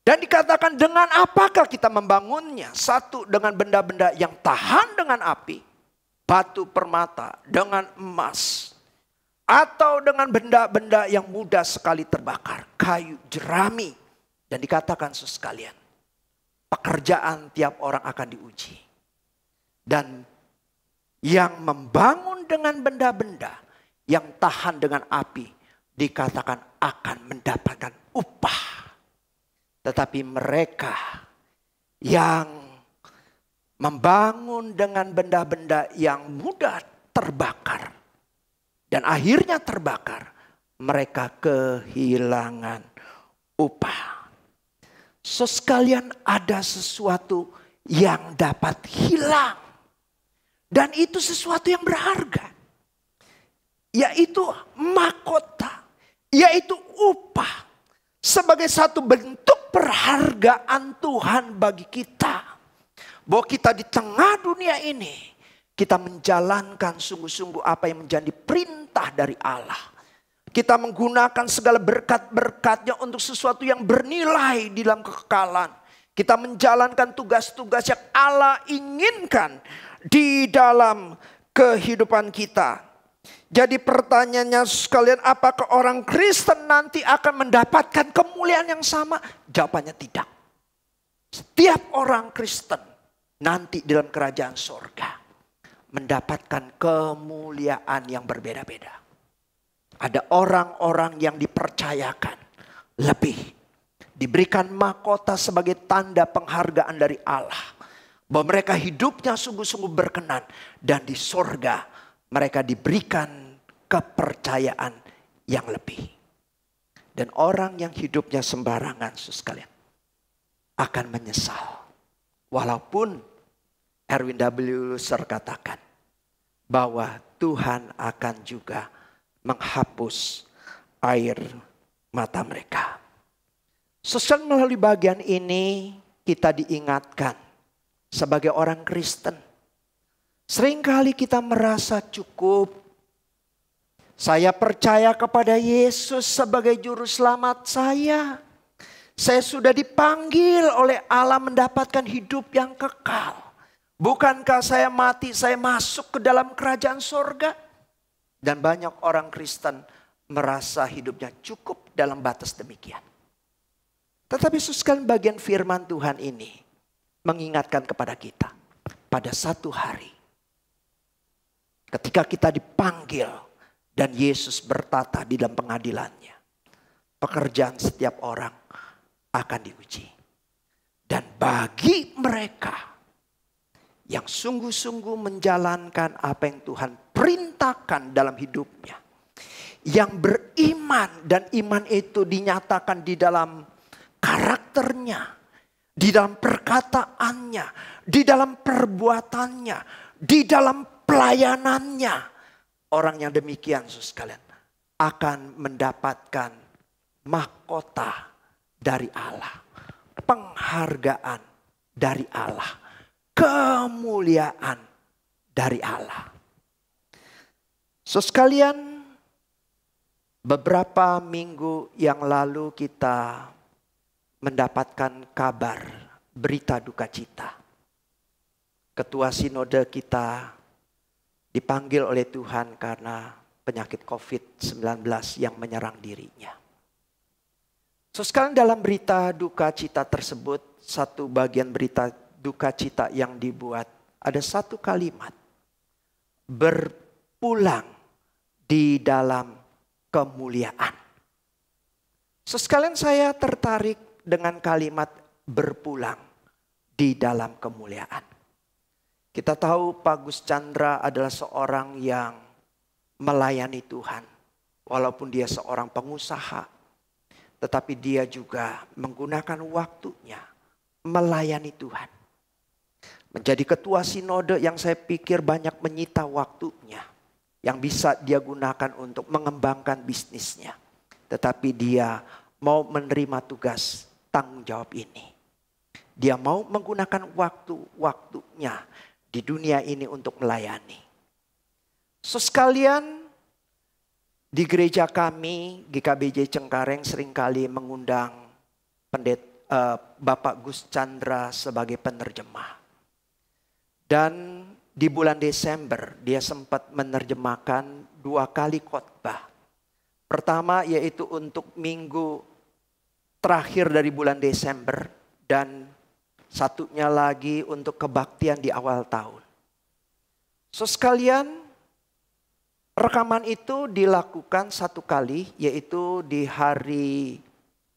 Dan dikatakan dengan apakah kita membangunnya? Satu, dengan benda-benda yang tahan dengan api. Batu permata dengan emas. Atau dengan benda-benda yang mudah sekali terbakar. Kayu, jerami. Dan dikatakan sekalian, pekerjaan tiap orang akan diuji. Dan yang membangun dengan benda-benda yang tahan dengan api dikatakan akan mendapatkan upah. Tetapi mereka yang membangun dengan benda-benda yang mudah terbakar dan akhirnya terbakar, mereka kehilangan upah. So sekalian, ada sesuatu yang dapat hilang. Dan itu sesuatu yang berharga. Yaitu mahkota. Yaitu upah. Sebagai satu bentuk perhargaan Tuhan bagi kita. Bahwa kita di tengah dunia ini, kita menjalankan sungguh-sungguh apa yang menjadi perintah dari Allah. Kita menggunakan segala berkat-berkatnya untuk sesuatu yang bernilai di dalam kekekalan. Kita menjalankan tugas-tugas yang Allah inginkan di dalam kehidupan kita. Jadi pertanyaannya sekalian, apakah orang Kristen nanti akan mendapatkan kemuliaan yang sama? Jawabannya tidak. Setiap orang Kristen nanti dalam kerajaan sorga mendapatkan kemuliaan yang berbeda-beda. Ada orang-orang yang dipercayakan lebih. Diberikan mahkota sebagai tanda penghargaan dari Allah. Bahwa mereka hidupnya sungguh-sungguh berkenan. Dan di sorga mereka diberikan kepercayaan yang lebih. Dan orang yang hidupnya sembarangan, saudara sekalian, akan menyesal. Walaupun Erwin W. Lutzer katakan bahwa Tuhan akan juga menghapus air mata mereka. Sesuai melalui bagian ini kita diingatkan sebagai orang Kristen. Seringkali kita merasa cukup. Saya percaya kepada Yesus sebagai juru selamat saya. Saya sudah dipanggil oleh Allah mendapatkan hidup yang kekal. Bukankah saya mati, saya masuk ke dalam kerajaan sorga? Dan banyak orang Kristen merasa hidupnya cukup dalam batas demikian. Tetapi sekalian, bagian firman Tuhan ini mengingatkan kepada kita. Pada satu hari, ketika kita dipanggil dan Yesus bertata di dalam pengadilannya, pekerjaan setiap orang akan diuji. Dan bagi mereka yang sungguh-sungguh menjalankan apa yang Tuhan perintahkan dalam hidupnya. Yang beriman, dan iman itu dinyatakan di dalam karakternya. Di dalam perkataannya. Di dalam perbuatannya. Di dalam pelayanannya. Orang yang demikian, saudara sekalian, akan mendapatkan mahkota dari Allah. Penghargaan dari Allah. Kemuliaan dari Allah. So sekalian, beberapa minggu yang lalu kita mendapatkan kabar berita duka cita. Ketua sinode kita dipanggil oleh Tuhan karena penyakit COVID-19 yang menyerang dirinya. So sekalian, dalam berita duka cita tersebut, satu bagian berita duka cita yang dibuat, ada satu kalimat, berpulang di dalam kemuliaan. Sekalian, saya tertarik dengan kalimat berpulang di dalam kemuliaan. Kita tahu Pak Gus Chandra adalah seorang yang melayani Tuhan. Walaupun dia seorang pengusaha, tetapi dia juga menggunakan waktunya melayani Tuhan. Menjadi ketua sinode yang saya pikir banyak menyita waktunya. Yang bisa dia gunakan untuk mengembangkan bisnisnya. Tetapi dia mau menerima tugas tanggung jawab ini. Dia mau menggunakan waktu-waktunya di dunia ini untuk melayani. So sekalian, di gereja kami, GKBJ Cengkareng, seringkali mengundang Bapak Gus Chandra sebagai penerjemah. Dan di bulan Desember dia sempat menerjemahkan 2 kali khotbah. Pertama yaitu untuk minggu terakhir dari bulan Desember. Dan satunya lagi untuk kebaktian di awal tahun. Sekalian, rekaman itu dilakukan satu kali, yaitu di hari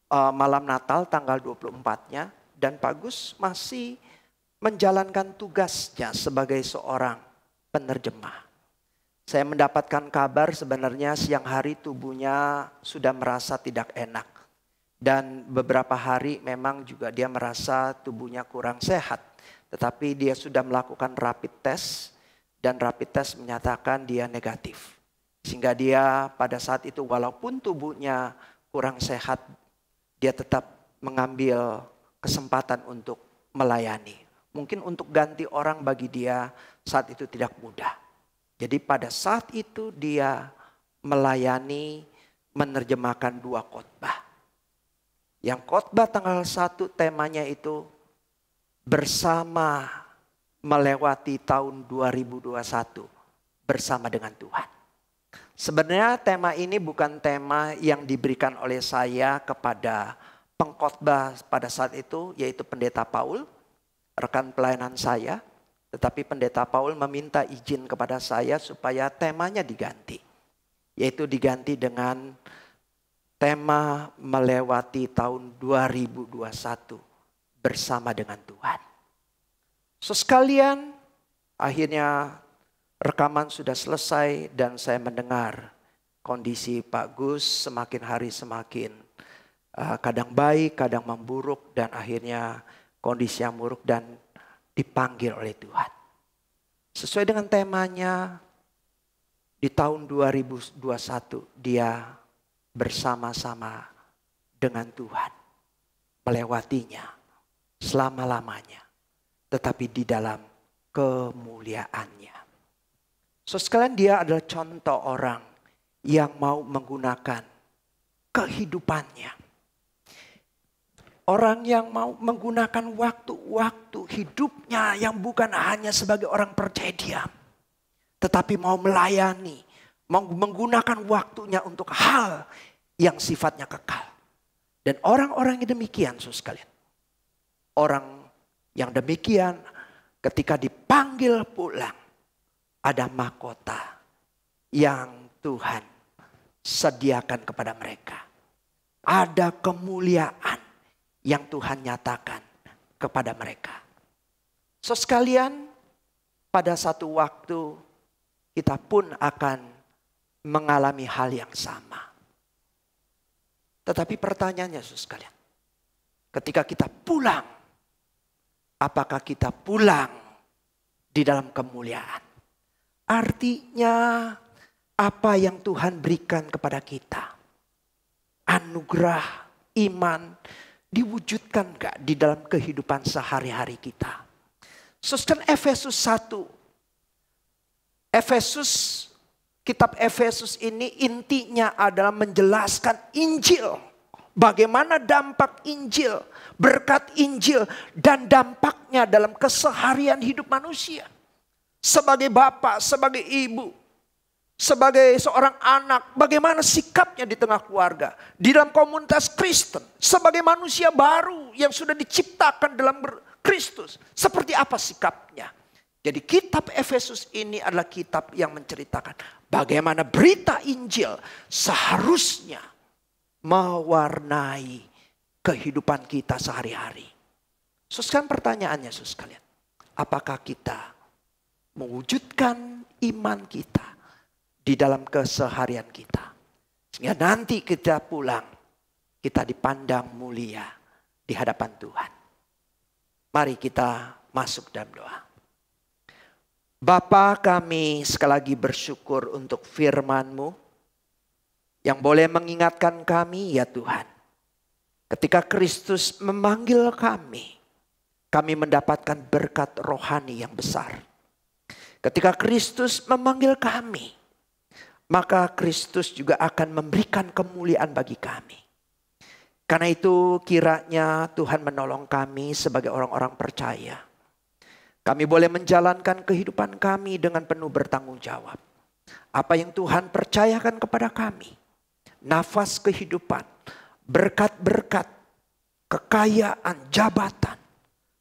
malam Natal tanggal 24-nya. Dan Pak Gus masih menjalankan tugasnya sebagai seorang penerjemah. Saya mendapatkan kabar sebenarnya siang hari tubuhnya sudah merasa tidak enak. Dan beberapa hari memang juga dia merasa tubuhnya kurang sehat. Tetapi dia sudah melakukan rapid test dan rapid test menyatakan dia negatif. Sehingga dia pada saat itu walaupun tubuhnya kurang sehat, dia tetap mengambil kesempatan untuk melayani. Mungkin untuk ganti orang bagi dia saat itu tidak mudah. Jadi pada saat itu dia melayani, menerjemahkan 2 khotbah. Yang khotbah tanggal 1 temanya itu bersama melewati tahun 2021 bersama dengan Tuhan. Sebenarnya tema ini bukan tema yang diberikan oleh saya kepada pengkhotbah pada saat itu, yaitu Pendeta Paul, rekan pelayanan saya. Tetapi Pendeta Paul meminta izin kepada saya supaya temanya diganti. Yaitu diganti dengan tema melewati tahun 2021 bersama dengan Tuhan. Sekalian, akhirnya rekaman sudah selesai dan saya mendengar kondisi Pak Gus semakin hari semakin kadang baik, kadang memburuk, dan akhirnya kondisi yang buruk dan dipanggil oleh Tuhan. Sesuai dengan temanya, di tahun 2021 dia bersama-sama dengan Tuhan melewatinya selama-lamanya, tetapi di dalam kemuliaannya. Sekalian, dia adalah contoh orang yang mau menggunakan kehidupannya. Orang yang mau menggunakan waktu-waktu hidupnya yang bukan hanya sebagai orang percaya diam. Tetapi mau melayani, mau menggunakan waktunya untuk hal yang sifatnya kekal. Dan orang-orang yang demikian, saudara sekalian. Orang yang demikian ketika dipanggil pulang, ada mahkota yang Tuhan sediakan kepada mereka. Ada kemuliaan yang Tuhan nyatakan kepada mereka. Sekalian, pada satu waktu kita pun akan mengalami hal yang sama. Tetapi pertanyaannya sekalian, ketika kita pulang, apakah kita pulang di dalam kemuliaan? Artinya apa yang Tuhan berikan kepada kita, anugerah, iman, diwujudkan gak di dalam kehidupan sehari-hari kita? Saudara, Efesus 1. Kitab Efesus ini intinya adalah menjelaskan Injil. Bagaimana dampak Injil, berkat Injil, dan dampaknya dalam keseharian hidup manusia. Sebagai bapak, sebagai ibu, sebagai seorang anak, bagaimana sikapnya di tengah keluarga, di dalam komunitas Kristen, sebagai manusia baru yang sudah diciptakan dalam Kristus, seperti apa sikapnya. Jadi kitab Efesus ini adalah kitab yang menceritakan bagaimana berita Injil seharusnya mewarnai kehidupan kita sehari-hari. Sekarang pertanyaannya, sekalian, apakah kita mewujudkan iman kita di dalam keseharian kita, sehingga nanti kita pulang, kita dipandang mulia di hadapan Tuhan? Mari kita masuk dalam doa. Bapa, kami sekali lagi bersyukur untuk firman-Mu yang boleh mengingatkan kami, ya Tuhan. Ketika Kristus memanggil kami mendapatkan berkat rohani yang besar. Ketika Kristus memanggil kami, maka Kristus juga akan memberikan kemuliaan bagi kami. Karena itu kiranya Tuhan menolong kami sebagai orang-orang percaya. Kami boleh menjalankan kehidupan kami dengan penuh bertanggung jawab. Apa yang Tuhan percayakan kepada kami, nafas kehidupan, berkat-berkat, kekayaan, jabatan,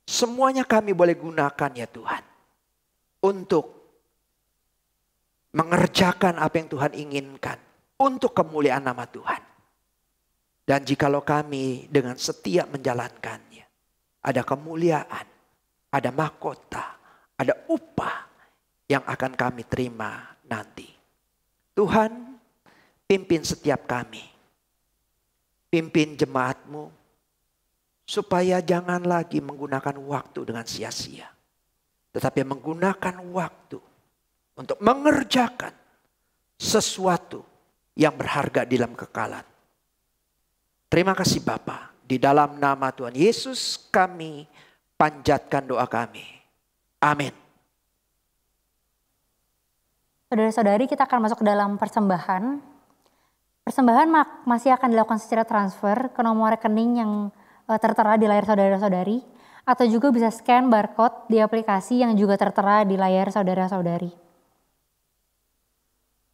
semuanya kami boleh gunakan, ya Tuhan, untuk mengerjakan apa yang Tuhan inginkan untuk kemuliaan nama Tuhan. Dan jikalau kami dengan setia menjalankannya, ada kemuliaan, ada mahkota, ada upah yang akan kami terima nanti. Tuhan, pimpin setiap kami. Pimpin jemaat-Mu supaya jangan lagi menggunakan waktu dengan sia-sia. Tetapi menggunakan waktu untuk mengerjakan sesuatu yang berharga di dalam kekalan. Terima kasih Bapa. Di dalam nama Tuhan Yesus kami panjatkan doa kami. Amin. Saudara-saudari, kita akan masuk ke dalam persembahan. Persembahan masih akan dilakukan secara transfer ke nomor rekening yang tertera di layar saudara-saudari. Atau juga bisa scan barcode di aplikasi yang juga tertera di layar saudara-saudari.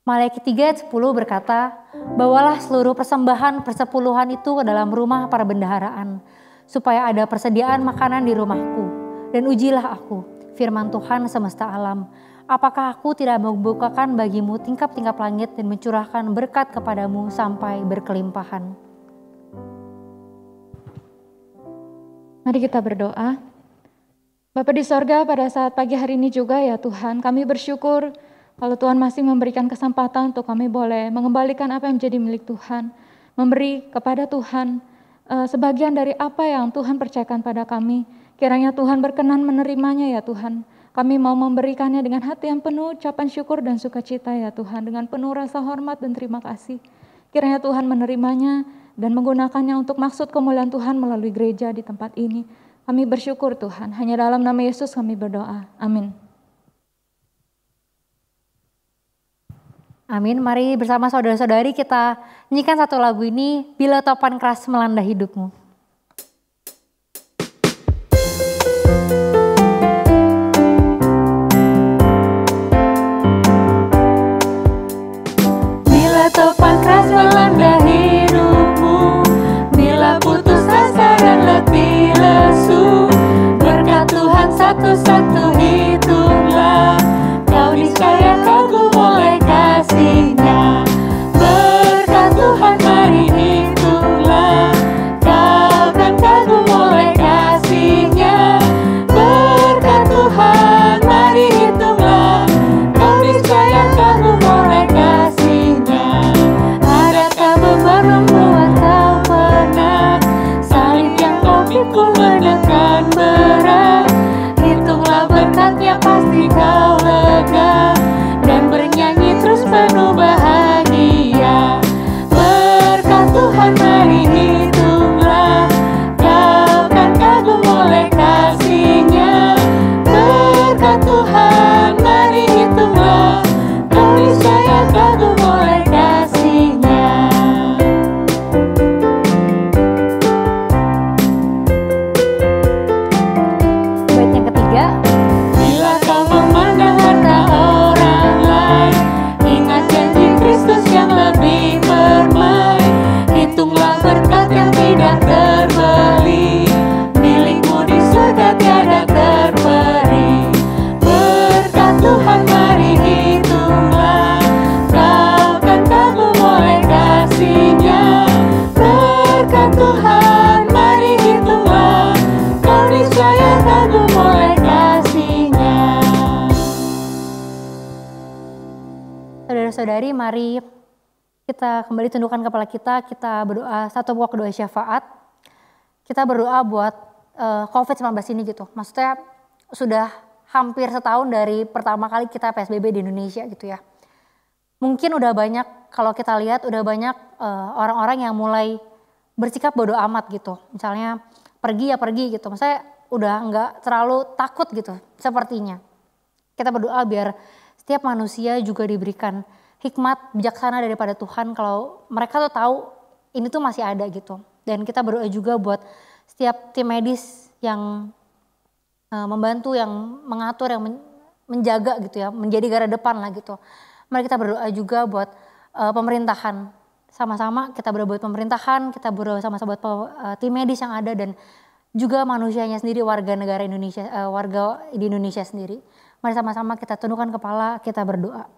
Maleakhi 3 ayat 10 berkata, bawalah seluruh persembahan persepuluhan itu ke dalam rumah perbendaharaan, supaya ada persediaan makanan di rumahku. Dan ujilah aku, firman Tuhan semesta alam, apakah aku tidak membukakan bagimu tingkap-tingkap langit dan mencurahkan berkat kepadamu sampai berkelimpahan. Mari kita berdoa. Bapa di sorga, pada saat pagi hari ini juga ya Tuhan, kami bersyukur kalau Tuhan masih memberikan kesempatan untuk kami boleh mengembalikan apa yang menjadi milik Tuhan. Memberi kepada Tuhan sebagian dari apa yang Tuhan percayakan pada kami. Kiranya Tuhan berkenan menerimanya ya Tuhan. Kami mau memberikannya dengan hati yang penuh ucapan syukur dan sukacita ya Tuhan. Dengan penuh rasa hormat dan terima kasih. Kiranya Tuhan menerimanya dan menggunakannya untuk maksud kemuliaan Tuhan melalui gereja di tempat ini. Kami bersyukur Tuhan. Hanya dalam nama Yesus kami berdoa. Amin. Amin. Mari bersama saudara-saudari kita nyanyikan satu lagu ini, Bila Topan Keras Melanda Hidupmu. Bila topan keras melanda hidupmu, bila putus asa dan letih lesu, berkat Tuhan satu-satu hitunglah, kau niscaya kagum oleh kasih-Nya. Berkat Tuhan mari hitunglah, kau kan kagum oleh kasih-Nya. Berkat Tuhan mari hitunglah, kau niscaya kagum oleh kasih-Nya. Adakah beban membuat kau pernah, salib yang kau pikul menekan berat? Hitunglah berkat-Nya pasti kau lega, dan bernyanyi terus penuh bahagia. Berkat Tuhan mari hitunglah, kau kan kagum oleh kasih-Nya. Berkat Tuhan mari hitunglah, kau niscaya kagum oleh kasih-Nya. Bait yang ketiga, Bila kau memandang harta orang lain, ingat janji Kristus yang lebih permai. Hitunglah berkat yang tidak terbeli, milikmu di surga tiada terperi. Berkat Tuhan mari hitunglah, kau kan kagum oleh kasih-Nya. Berkat Tuhan mari hitunglah, kau niscaya kagum oleh kasih-Nya. saudara-saudari, mari kita kembali tundukkan kepala kita berdoa satu pokok doa syafaat. Kita berdoa buat COVID-19 ini gitu. Maksudnya sudah hampir setahun dari pertama kali kita PSBB di Indonesia gitu ya. Mungkin udah banyak, kalau kita lihat udah banyak orang-orang yang mulai bersikap bodoh amat gitu. Misalnya pergi ya pergi gitu. Maksudnya udah nggak terlalu takut gitu sepertinya. Kita berdoa biar setiap manusia juga diberikan hikmat bijaksana daripada Tuhan kalau mereka tuh tahu ini tuh masih ada gitu. Dan kita berdoa juga buat setiap tim medis yang membantu, yang mengatur, yang menjaga gitu ya, menjadi garda depan lah gitu. Mari kita berdoa juga buat pemerintahan. Sama-sama kita berdoa buat pemerintahan, kita berdoa sama-sama buat tim medis yang ada dan juga manusianya sendiri, warga negara Indonesia, warga di Indonesia sendiri. Mari sama-sama kita tundukkan kepala, kita berdoa.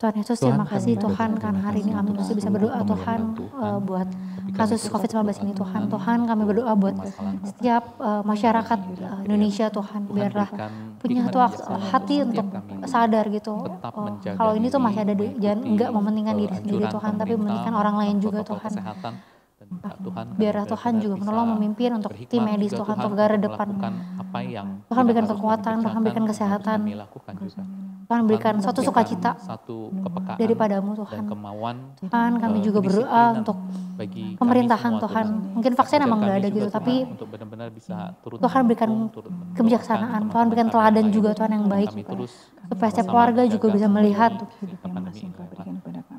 Tuhan Yesus, terima kasih Tuhan karena hari ini kami masih bisa berdoa Tuhan buat kasus COVID-19 ini Tuhan. Tuhan kami berdoa buat setiap masyarakat Indonesia Tuhan. Biarlah punya hati untuk sadar gitu. Kalau ini tuh masih ada, jangan enggak mementingkan diri sendiri Tuhan, tapi mementingkan orang lain juga Tuhan. Biarlah Tuhan juga menolong memimpin untuk tim medis Tuhan, untuk garda depan. Tuhan berikan kekuatan, Tuhan berikan kesehatan. Tuhan berikan suatu sukacita daripadamu Tuhan. Tuhan kami juga berdoa untuk pemerintahan Tuhan. Mungkin vaksin emang gak ada gitu, tapi Tuhan berikan kebijaksanaan. Tuhan berikan teladan juga Tuhan yang baik. Supaya setiap keluarga juga bisa melihat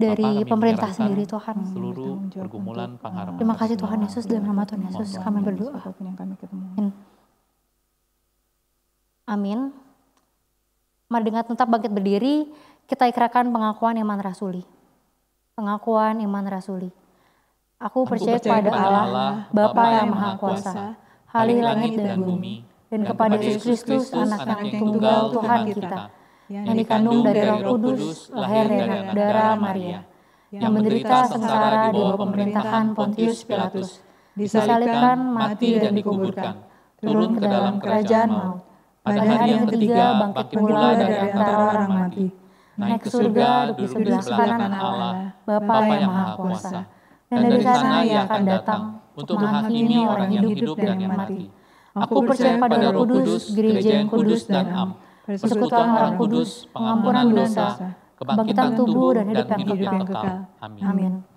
dari pemerintah sendiri Tuhan. Terima kasih Tuhan Yesus, dalam nama Tuhan Yesus kami berdoa. Amin. Mari dengan tetap bangkit berdiri, kita ikrarkan pengakuan iman rasuli. Pengakuan iman rasuli. Aku percaya kepada Allah, Bapa yang Maha Kuasa, Halik langit dan bumi, dan kepada Yesus Kristus, Anak yang tunggal Tuhan kita, yang dikandung dari Roh Kudus, lahir dari darah Maria, yang menderita sengsara di bawah pemerintahan Pontius Pilatus, disalibkan, mati dan dikuburkan, turun ke dalam kerajaan maut. Pada hari yang ketiga bangkit pula dari antara orang mati, naik ke surga di sebelah kanan Allah, Bapa yang Maha Kuasa. Dan dari sana Ia akan datang untuk menghakimi orang yang hidup dan yang mati. Aku percaya pada Roh Kudus, gereja yang kudus dan am, persekutuan orang kudus, pengampunan dosa, kebangkitan tubuh dan hidup yang kekal. Amin.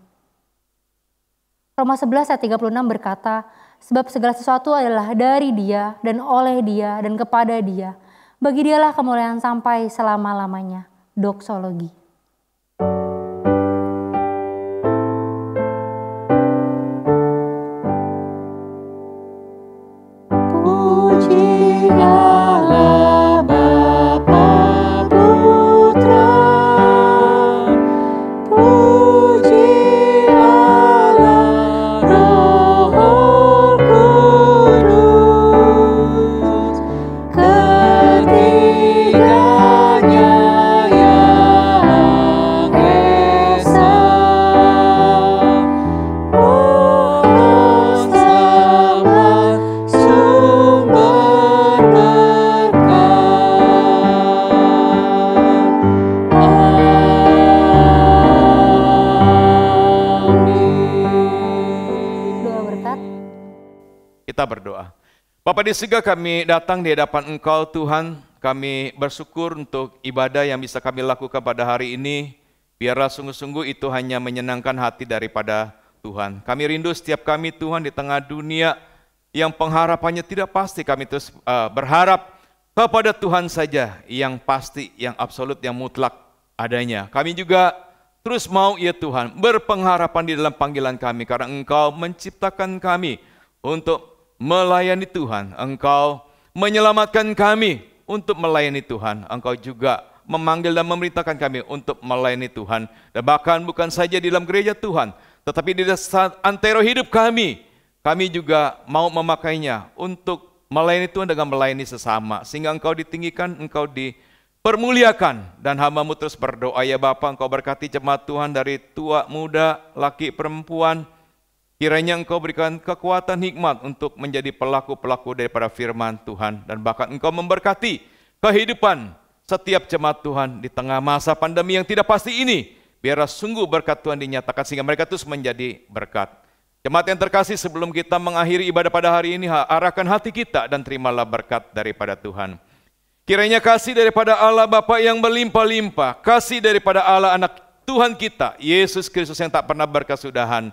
Roma 11 ayat 36 berkata, sebab segala sesuatu adalah dari Dia dan oleh Dia dan kepada Dia. Bagi Dialah kemuliaan sampai selama-lamanya. Doksologi. Puji Allah Bapa Putra, puji Allah Roh Kudus, ketiganya yang esa, polos zaman sumber Doa berkat. Kita berdoa. Bapa di surga, kami datang di hadapan Engkau Tuhan. Kami bersyukur untuk ibadah yang bisa kami lakukan pada hari ini. Biarlah sungguh-sungguh itu hanya menyenangkan hati daripada Tuhan. Kami rindu setiap kami Tuhan di tengah dunia yang pengharapannya tidak pasti. Kami terus berharap kepada Tuhan saja yang pasti, yang absolut, yang mutlak adanya. Kami juga terus mau ya Tuhan berpengharapan di dalam panggilan kami. Karena Engkau menciptakan kami untuk melayani Tuhan. Engkau menyelamatkan kami untuk melayani Tuhan. Engkau juga memanggil dan memerintahkan kami untuk melayani Tuhan. Dan bahkan bukan saja di dalam gereja Tuhan, tetapi di antero hidup kami juga mau memakainya untuk melayani Tuhan dengan melayani sesama. Sehingga Engkau ditinggikan, Engkau dipermuliakan. Dan hamba-Mu terus berdoa ya Bapa, Engkau berkati jemaat Tuhan dari tua, muda, laki, perempuan. Kiranya Engkau berikan kekuatan hikmat untuk menjadi pelaku-pelaku daripada firman Tuhan. Dan bahkan Engkau memberkati kehidupan setiap jemaat Tuhan di tengah masa pandemi yang tidak pasti ini. Biarlah sungguh berkat Tuhan dinyatakan sehingga mereka terus menjadi berkat. Jemaat yang terkasih, sebelum kita mengakhiri ibadah pada hari ini, arahkan hati kita dan terimalah berkat daripada Tuhan. Kiranya kasih daripada Allah Bapa yang berlimpah-limpah, kasih daripada Allah Anak Tuhan kita, Yesus Kristus yang tak pernah berkesudahan,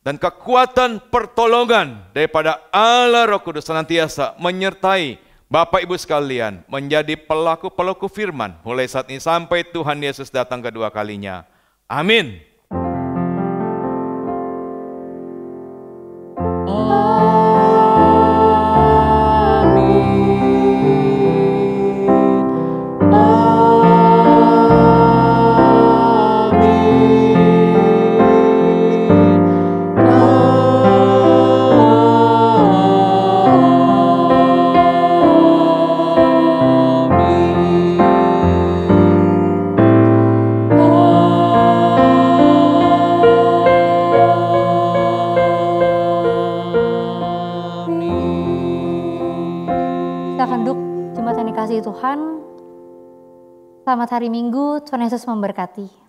dan kekuatan pertolongan daripada Allah Roh Kudus senantiasa menyertai Bapak Ibu sekalian menjadi pelaku-pelaku firman mulai saat ini sampai Tuhan Yesus datang kedua kalinya. Amin. Selamat hari Minggu, Tuhan Yesus memberkati.